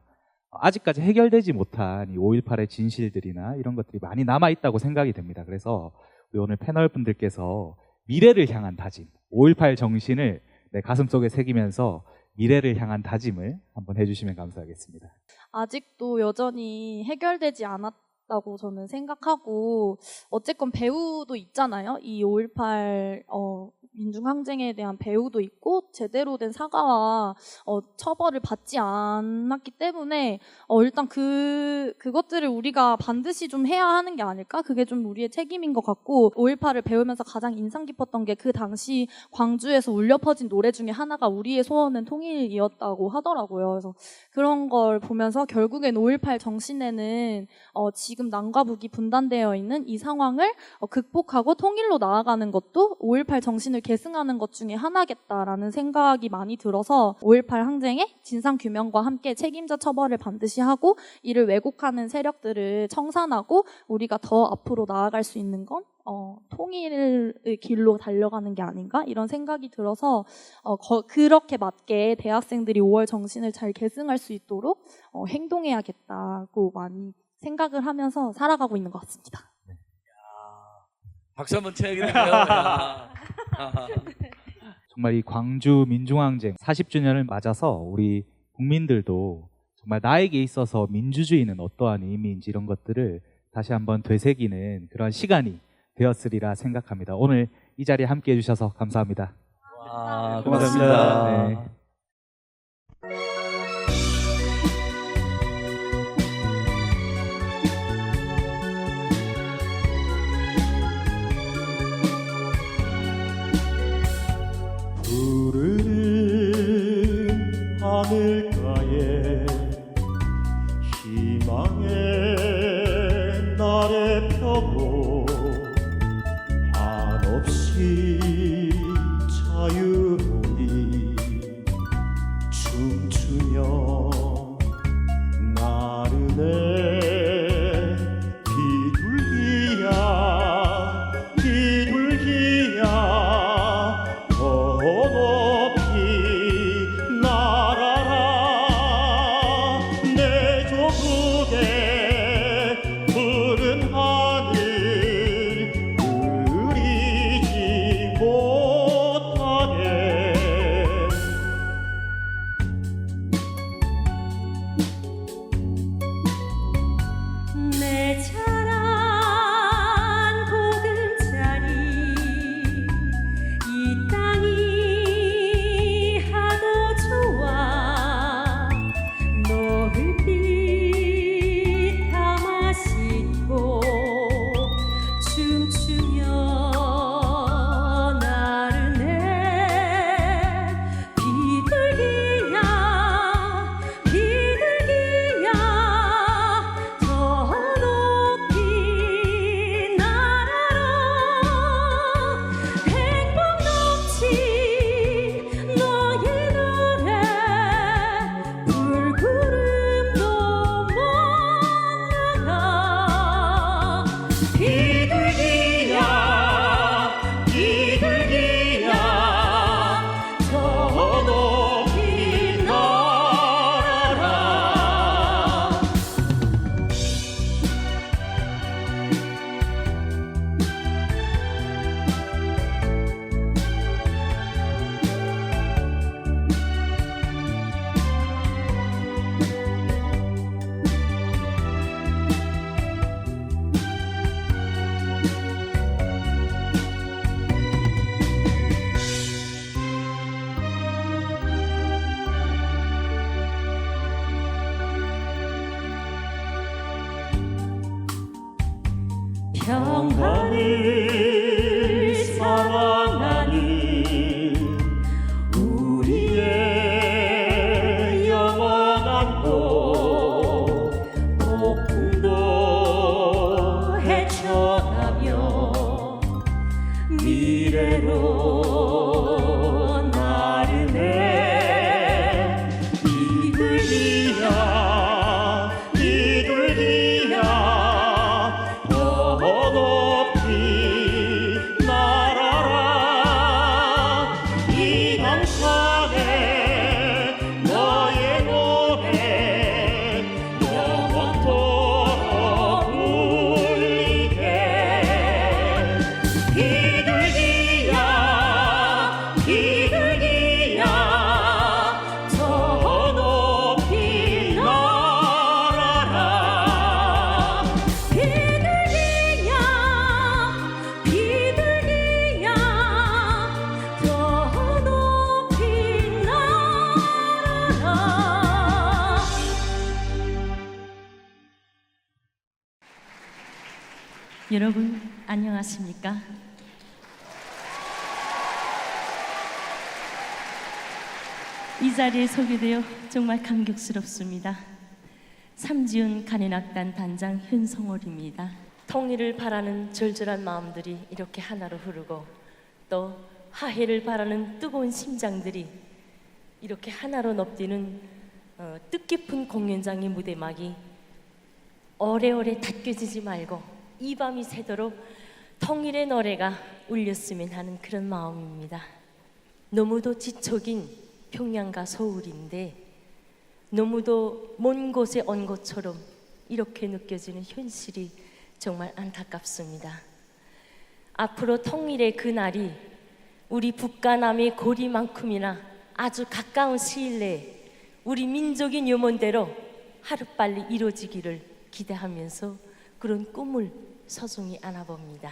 아직까지 해결되지 못한 이 5.18의 진실들이나 이런 것들이 많이 남아있다고 생각이 됩니다. 그래서 우리 오늘 패널 분들께서 미래를 향한 다짐, 5.18 정신을 내 가슴속에 새기면서 미래를 향한 다짐을 한번 해주시면 감사하겠습니다. 아직도 여전히 해결되지 다고 저는 생각하고, 어쨌건 배후도 있잖아요. 이 5.18 민중항쟁에 대한 배후도 있고 제대로 된 사과와 처벌을 받지 않았기 때문에 일단 그것들을 우리가 반드시 좀 해야 하는 게 아닐까? 그게 좀 우리의 책임인 것 같고, 5.18을 배우면서 가장 인상 깊었던 게 그 당시 광주에서 울려 퍼진 노래 중에 하나가 우리의 소원은 통일이었다고 하더라고요. 그래서 그런 걸 보면서 결국엔 5.18 정신에는 지금 남과 북이 분단되어 있는 이 상황을 극복하고 통일로 나아가는 것도 5.18 정신을 계승하는 것 중에 하나겠다라는 생각이 많이 들어서 5.18 항쟁의 진상규명과 함께 책임자 처벌을 반드시 하고 이를 왜곡하는 세력들을 청산하고 우리가 더 앞으로 나아갈 수 있는 건 통일의 길로 달려가는 게 아닌가 이런 생각이 들어서 그렇게 맞게 대학생들이 5월 정신을 잘 계승할 수 있도록 행동해야겠다고 많이 생각을 하면서 살아가고 있는 것 같습니다. 박수 한번 쳐야겠네요. 정말 이 광주 민중항쟁 40주년을 맞아서 우리 국민들도 정말 나에게 있어서 민주주의는 어떠한 의미인지 이런 것들을 다시 한번 되새기는 그런 시간이 되었으리라 생각합니다. 오늘 이 자리에 함께 해주셔서 감사합니다. 와, 고맙습니다. 네. 푸르른 하늘가에 희망의 날에 펴고 한없이 자유로이 춤추며 나르네 비둘기야 비둘기야 더 높이 날아라 내 조국의 푸른 하늘 그리지 못하게 내 자란 보금자리 이 땅이 하도 좋아 노을빛 담아 싣고 춤추며 나르네 비둘기야 비둘기야 더 높이 날아라 행복 넘친 너의 노래 불구름도 못 나가 비둘기야 비둘기야 더 높이 날아라 평화를 사랑하는 우리의 영원한 곳 폭풍도 헤쳐가며 미래로 나르네 비둘기야 비둘기야 더 높이 여러분 안녕하십니까? 이 자리에 서게 되어 정말 감격스럽습니다. 삼지훈 간현악단 단장 현성월입니다. 통일을 바라는 절절한 마음들이 이렇게 하나로 흐르고 또 화해를 바라는 뜨거운 심장들이 이렇게 하나로 넙뛰는 뜻깊은 공연장의 무대막이 오래오래 닫혀지지 말고 이 밤이 새도록 통일의 노래가 울렸으면 하는 그런 마음입니다. 너무도 지척인 평양과 서울인데 너무도 먼 곳에 온 것처럼 이렇게 느껴지는 현실이 정말 안타깝습니다. 앞으로 통일의 그날이 우리 북과 남의 거리만큼이나 아주 가까운 시일 내에 우리 민족인 염원대로 하루빨리 이루어지기를 기대하면서 그런 꿈을 소중히 안아봅니다.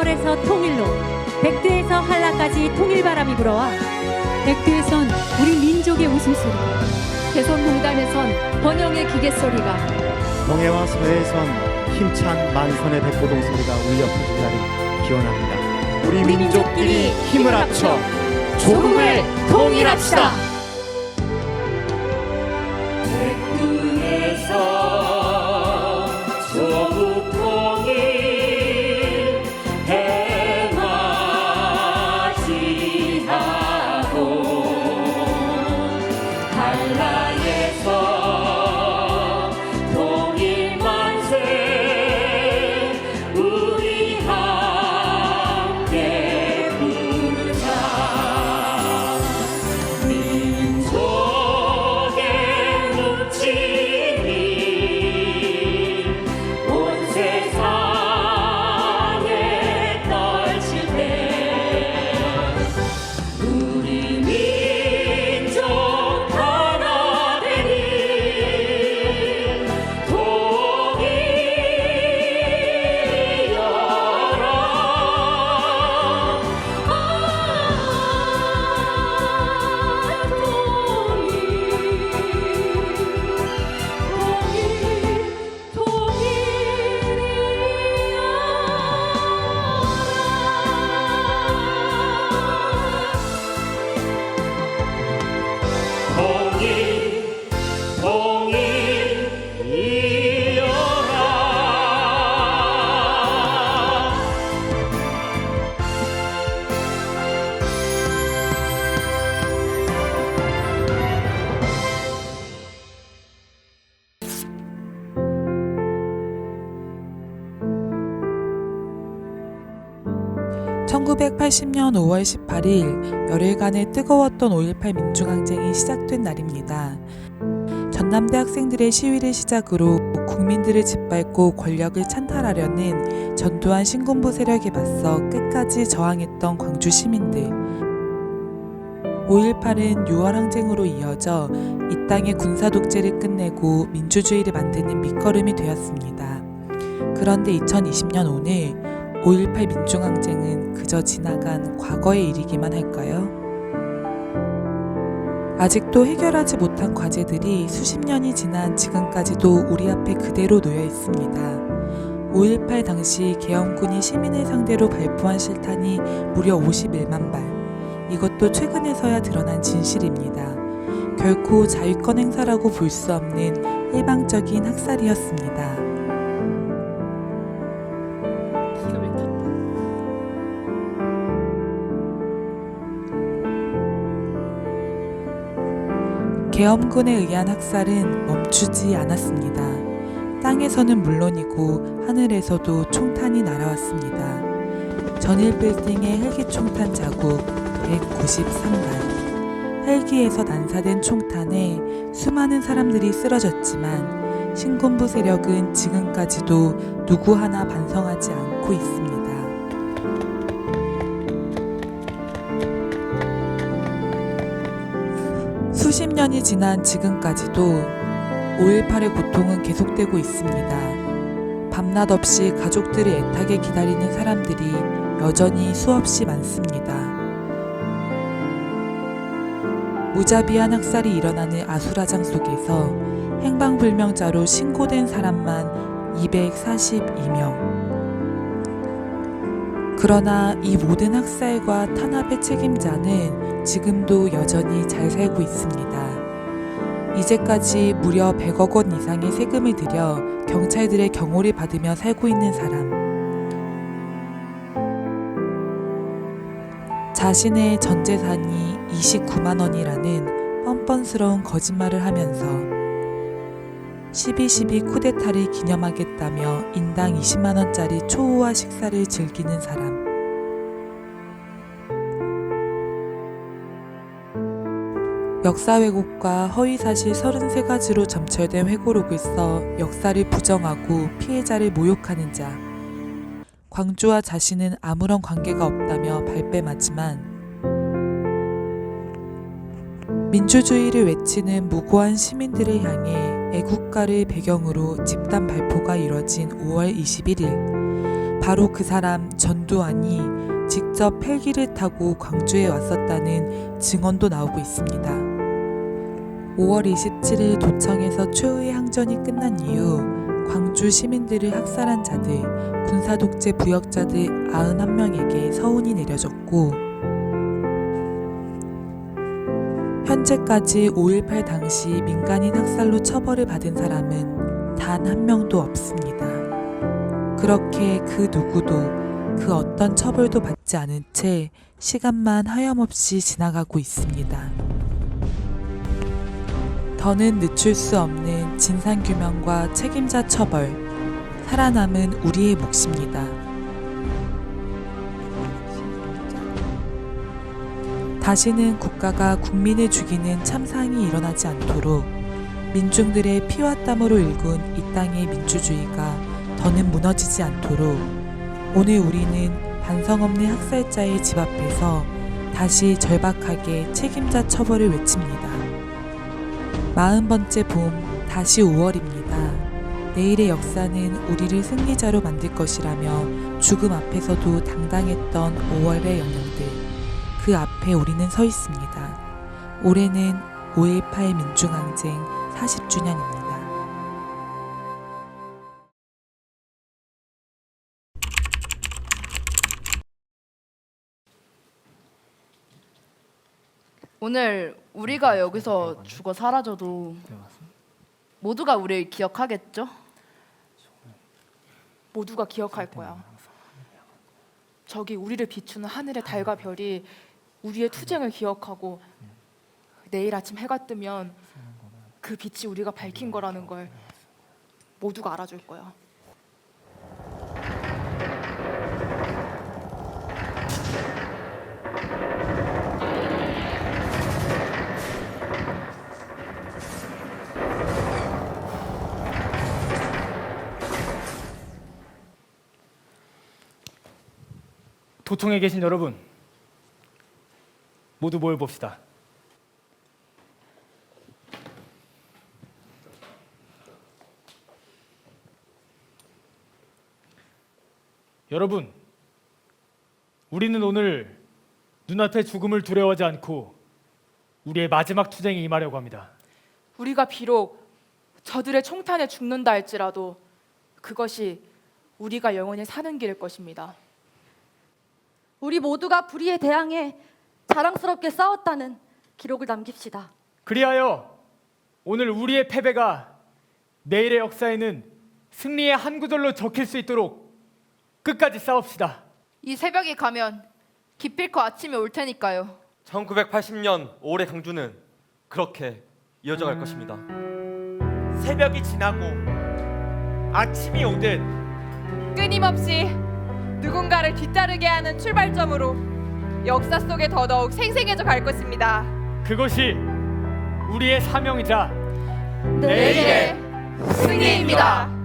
서울에서 통일로, 백두에서 한라까지 통일바람이 불어와 백두에선 우리 민족의 웃음소리, 개성공단에선 번영의 기계소리가, 동해와 서해에선 힘찬 만선의 백고동 소리가 울려 퍼지기를 기원합니다. 우리 민족끼리 힘을 합쳐 조국을 통일합시다. 백두에서 조국 통일 대맞이하고 한라에서 통일 만세 우리 함께 부르자. 민족의 묻힘이 온 세상 1980년 5월 18일 열흘간의 뜨거웠던 5.18 민중항쟁이 시작된 날입니다. 전남대 학생들의 시위를 시작으로 국민들을 짓밟고 권력을 찬탈하려는 전두환 신군부 세력에 맞서 끝까지 저항했던 광주 시민들. 5.18은 6월 항쟁으로 이어져 이 땅의 군사 독재를 끝내고 민주주의를 만드는 밑거름이 되었습니다. 그런데 2020년 오늘 5.18 민중항쟁은 그저 지나간 과거의 일이기만 할까요? 아직도 해결하지 못한 과제들이 수십 년이 지난 지금까지도 우리 앞에 그대로 놓여 있습니다. 5.18 당시 계엄군이 시민을 상대로 발포한 실탄이 무려 51만 발. 이것도 최근에서야 드러난 진실입니다. 결코 자유권 행사라고 볼 수 없는 일방적인 학살이었습니다. 계엄군에 의한 학살은 멈추지 않았습니다. 땅에서는 물론이고 하늘에서도 총탄이 날아왔습니다. 전일 빌딩의 헬기 총탄 자국 193발. 헬기에서 난사된 총탄에 수많은 사람들이 쓰러졌지만 신군부 세력은 지금까지도 누구 하나 반성하지 않고 있습니다. 수십 년이 지난 지금까지도 5.18의 고통은 계속되고 있습니다. 밤낮 없이 가족들을 애타게 기다리는 사람들이 여전히 수없이 많습니다. 무자비한 학살이 일어나는 아수라장 속에서 행방불명자로 신고된 사람만 242명. 그러나 이 모든 학살과 탄압의 책임자는 지금도 여전히 잘 살고 있습니다. 이제까지 무려 100억 원 이상의 세금을 들여 경찰들의 경호를 받으며 살고 있는 사람. 자신의 전 재산이 29만 원이라는 뻔뻔스러운 거짓말을 하면서 12.12 쿠데타를 기념하겠다며 인당 20만 원짜리 초호화 식사를 즐기는 사람. 역사 왜곡과 허위사실 33가지로 점철된 회고록을 써 역사를 부정하고 피해자를 모욕하는 자. 광주와 자신은 아무런 관계가 없다며 발뺌하지만 민주주의를 외치는 무고한 시민들을 향해 애국가를 배경으로 집단 발포가 이뤄진 5월 21일. 바로 그 사람 전두환이 직접 헬기를 타고 광주에 왔었다는 증언도 나오고 있습니다. 5월 27일 도청에서 최후의 항전이 끝난 이후 광주 시민들을 학살한 자들, 군사독재 부역자들 91명에게 서훈이 내려졌고 현재까지 5.18 당시 민간인 학살로 처벌을 받은 사람은 단 한 명도 없습니다. 그렇게 그 누구도 그 어떤 처벌도 받지 않은 채 시간만 하염없이 지나가고 있습니다. 더는 늦출 수 없는 진상규명과 책임자 처벌, 살아남은 우리의 몫입니다. 다시는 국가가 국민을 죽이는 참상이 일어나지 않도록 민중들의 피와 땀으로 일군 이 땅의 민주주의가 더는 무너지지 않도록 오늘 우리는 반성 없는 학살자의 집 앞에서 다시 절박하게 책임자 처벌을 외칩니다. 40번째 봄, 다시 5월입니다. 내일의 역사는 우리를 승리자로 만들 것이라며 죽음 앞에서도 당당했던 5월의 영웅들. 그 앞에 우리는 서 있습니다. 올해는 5.18 민중항쟁 40주년입니다. 오늘 우리가 여기서 죽어 사라져도 모두가 우리를 기억하겠죠? 모두가 기억할 거야. 저기 우리를 비추는 하늘의 달과 별이 우리의 투쟁을 기억하고 내일 아침 해가 뜨면 그 빛이 우리가 밝힌 거라는 걸 모두가 알아줄 거야. 도청에 계신 여러분, 모두 모여봅시다. 여러분, 우리는 오늘 눈앞의 죽음을 두려워하지 않고 우리의 마지막 투쟁에 임하려고 합니다. 우리가 비록 저들의 총탄에 죽는다 할지라도 그것이 우리가 영원히 사는 길일 것입니다. 우리 모두가 불의에 대항해 자랑스럽게 싸웠다는 기록을 남깁시다. 그리하여 오늘 우리의 패배가 내일의 역사에는 승리의 한 구절로 적힐 수 있도록 끝까지 싸웁시다. 이 새벽이 가면 기필코 아침이 올 테니까요. 1980년 5월의 강주는 그렇게 이어져 갈 것입니다. 새벽이 지나고 아침이 오듯 끊임없이 누군가를 뒤따르게 하는 출발점으로 역사 속에 더더욱 생생해져 갈 것입니다. 그것이 우리의 사명이자 내일의 승리입니다.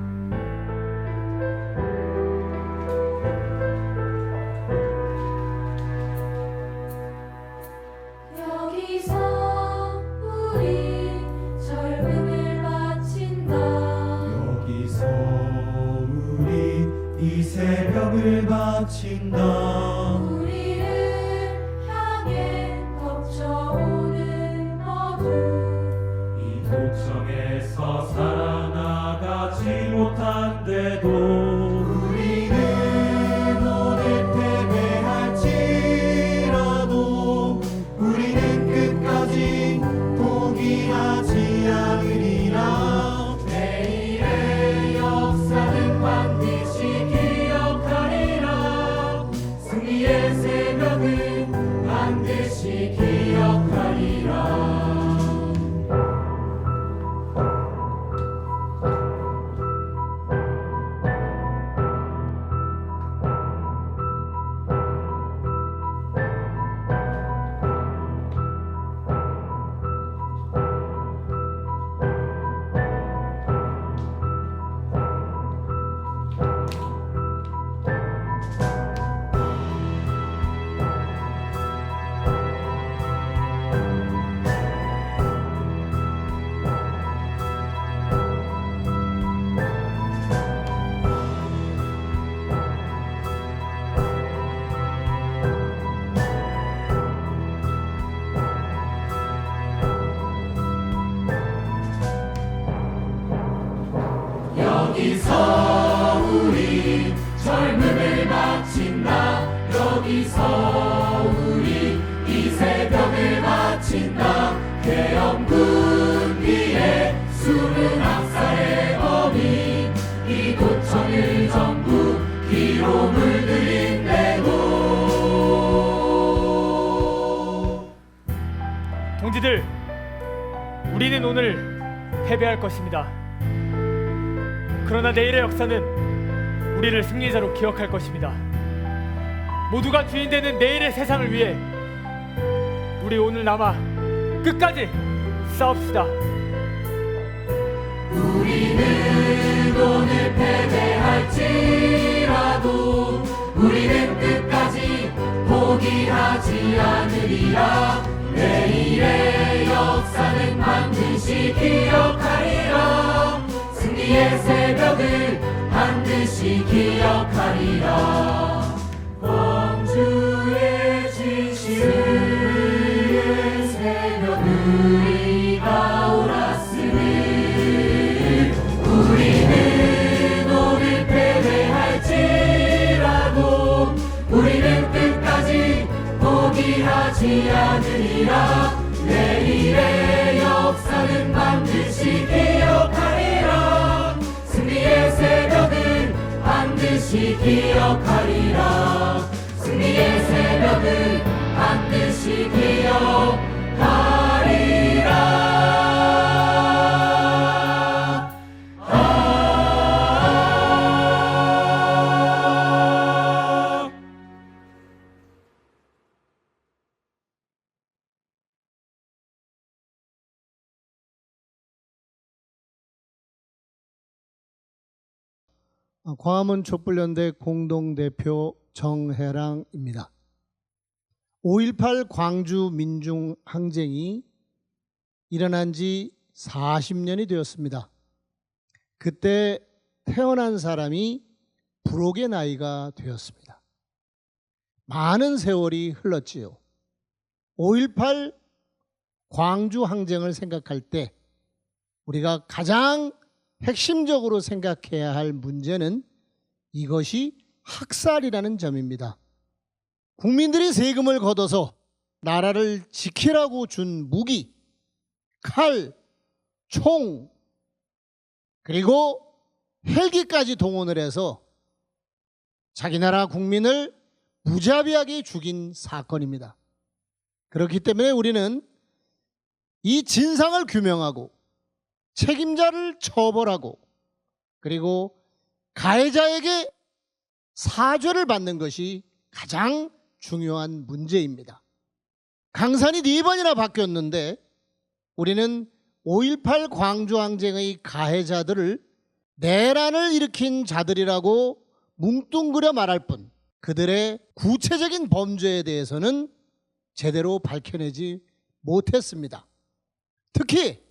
여기서 우리 젊음을 바친다. 여기서 우리 이 새벽을 바친다. 우리를 향해 덮쳐오는 어둠. 이 도청에서 살아나가지 못한데도 우리는 오늘 패배할지라도 우리는 끝까지 포기하지 않으리라. 내일의 역사는 반드시 기억하리라. 승리의 새벽은 반드시 기억하리라. 여기서 우리 젊음을 바친다. 여기서 우리 이 새벽을 바친다. 계엄군 뒤에 수는 학살의 범위. 이 도청을 전부 피로 물들인대도. 동지들, 우리는 오늘 패배할 것입니다. 그러나 내일의 역사는 우리를 승리자로 기억할 것입니다. 모두가 주인되는 내일의 세상을 위해 우리 오늘 남아 끝까지 싸웁시다. 우리는 오늘 패배할지라도 우리는 끝까지 포기하지 않으리라. 내일의 역사는 반드시 기억하리라. 승리의 새벽을 반드시 기억하리라. 광주의 진실의 새벽 우리가 옳았으니 우리는 오늘 패배할지라도 우리는 끝까지 포기하지 않으리라. 내일의 역사는 반드시 기억하리라. 승리의 새벽을 반드시 기억하리라. 승리의 새벽을 반드시 기억하리라. 광화문 촛불연대 공동대표 정혜랑입니다. 5.18 광주 민중항쟁이 일어난 지 40년이 되었습니다. 그때 태어난 사람이 불혹의 나이가 되었습니다. 많은 세월이 흘렀지요. 5.18 광주 항쟁을 생각할 때 우리가 가장 핵심적으로 생각해야 할 문제는 이것이 학살이라는 점입니다. 국민들이 세금을 걷어서 나라를 지키라고 준 무기, 칼, 총, 그리고 헬기까지 동원을 해서 자기 나라 국민을 무자비하게 죽인 사건입니다. 그렇기 때문에 우리는 이 진상을 규명하고 책임자를 처벌하고 그리고 가해자에게 사죄를 받는 것이 가장 중요한 문제입니다. 강산이 4번이나 바뀌었는데 우리는 5.18 광주항쟁의 가해자들을 내란을 일으킨 자들이라고 뭉뚱그려 말할 뿐 그들의 구체적인 범죄에 대해서는 제대로 밝혀내지 못했습니다. 특히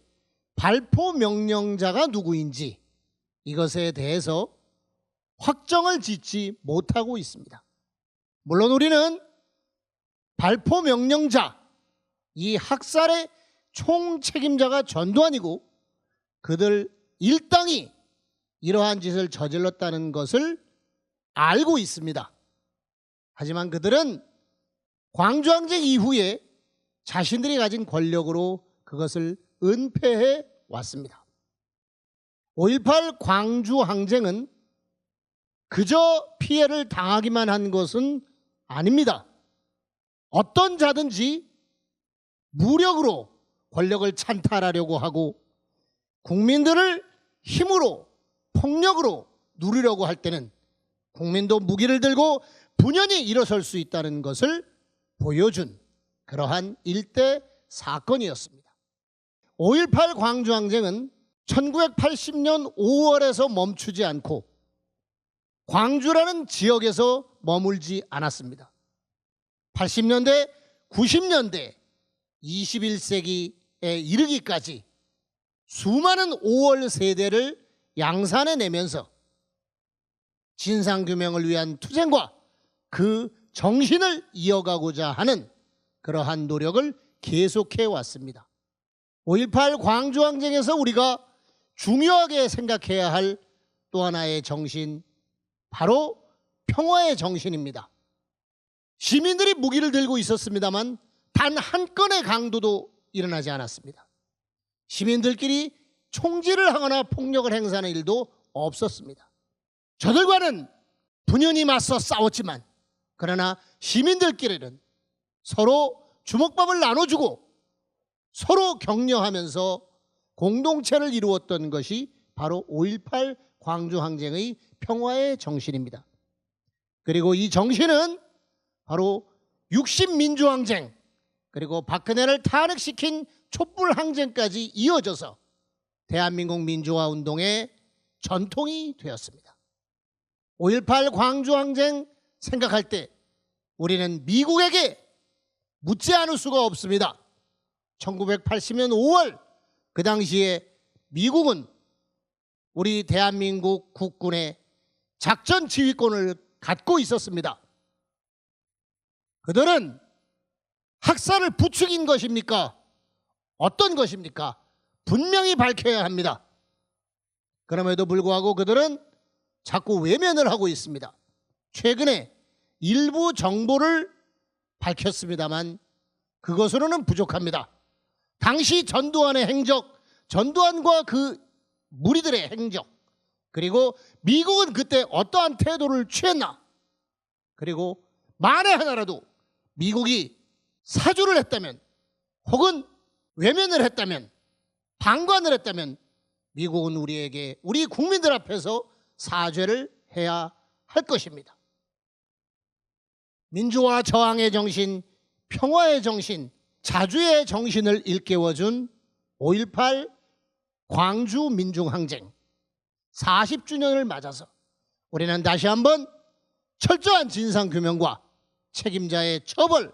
발포 명령자가 누구인지 이것에 대해서 확정을 짓지 못하고 있습니다. 물론 우리는 발포 명령자, 이 학살의 총책임자가 전두환이고 그들 일당이 이러한 짓을 저질렀다는 것을 알고 있습니다. 하지만 그들은 광주항쟁 이후에 자신들이 가진 권력으로 그것을 은폐해 왔습니다. 5.18 광주항쟁은 그저 피해를 당하기만 한 것은 아닙니다. 어떤 자든지 무력으로 권력을 찬탈하려고 하고 국민들을 힘으로 폭력으로 누리려고 할 때는 국민도 무기를 들고 분연히 일어설 수 있다는 것을 보여준 그러한 일대 사건이었습니다. 5.18 광주항쟁은 1980년 5월에서 멈추지 않고 광주라는 지역에서 머물지 않았습니다. 80년대, 90년대, 21세기에 이르기까지 수많은 5월 세대를 양산해 내면서 진상규명을 위한 투쟁과 그 정신을 이어가고자 하는 그러한 노력을 계속해 왔습니다. 5.18 광주항쟁에서 우리가 중요하게 생각해야 할 또 하나의 정신, 바로 평화의 정신입니다. 시민들이 무기를 들고 있었습니다만 단 한 건의 강도도 일어나지 않았습니다. 시민들끼리 총질을 하거나 폭력을 행사하는 일도 없었습니다. 저들과는 분연히 맞서 싸웠지만 그러나 시민들끼리는 서로 주먹밥을 나눠주고 서로 격려하면서 공동체를 이루었던 것이 바로 5.18 광주항쟁의 평화의 정신입니다. 그리고 이 정신은 바로 60민주항쟁 그리고 박근혜를 탄핵시킨 촛불항쟁까지 이어져서 대한민국 민주화운동의 전통이 되었습니다. 5.18 광주항쟁 생각할 때 우리는 미국에게 묻지 않을 수가 없습니다. 1980년 5월 그 당시에 미국은 우리 대한민국 국군의 작전 지휘권을 갖고 있었습니다. 그들은 학살을 부추긴 것입니까? 어떤 것입니까? 분명히 밝혀야 합니다. 그럼에도 불구하고 그들은 자꾸 외면을 하고 있습니다. 최근에 일부 정보를 밝혔습니다만 그것으로는 부족합니다. 당시 전두환의 행적, 전두환과 그 무리들의 행적, 그리고 미국은 그때 어떠한 태도를 취했나, 그리고 만에 하나라도 미국이 사주를 했다면 혹은 외면을 했다면 방관을 했다면 미국은 우리에게 우리 국민들 앞에서 사죄를 해야 할 것입니다. 민주화 저항의 정신, 평화의 정신, 자주의 정신을 일깨워준 5.18 광주 민중항쟁 40주년을 맞아서 우리는 다시 한번 철저한 진상규명과 책임자의 처벌,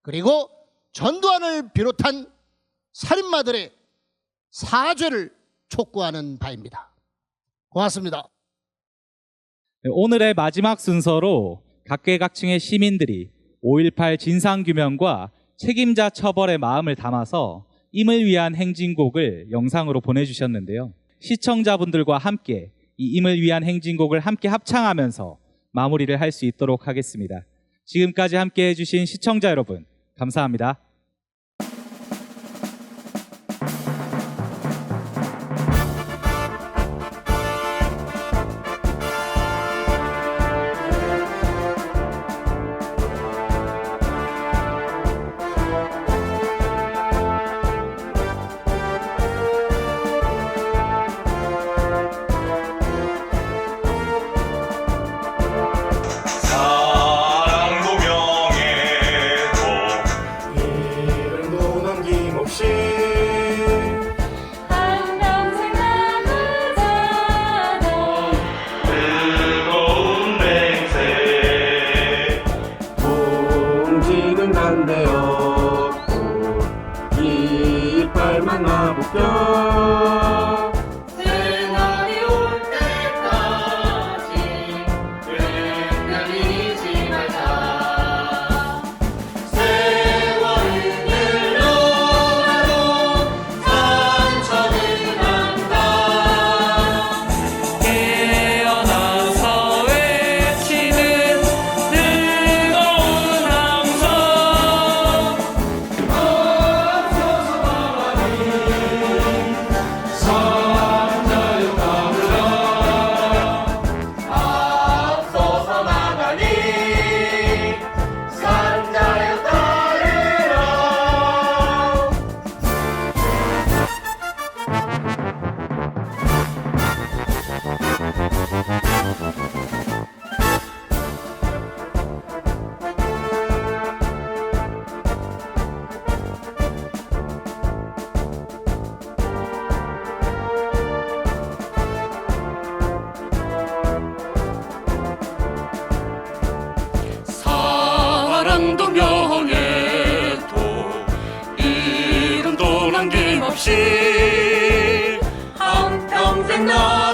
그리고 전두환을 비롯한 살인마들의 사죄를 촉구하는 바입니다. 고맙습니다. 네, 오늘의 마지막 순서로 각계각층의 시민들이 5.18 진상규명과 책임자 처벌의 마음을 담아서 임을 위한 행진곡을 영상으로 보내주셨는데요. 시청자분들과 함께 이 임을 위한 행진곡을 함께 합창하면서 마무리를 할 수 있도록 하겠습니다. 지금까지 함께 해주신 시청자 여러분, 감사합니다. 생활이 올 때까지 흔들리지 말자. 세월은 흘러가도 상처는 간다. 깨어나서 외치는 뜨거운 함성. 앞서서 나가니 산자여 따르라. 사랑도 명예도 이름도 남김없이 한평생 나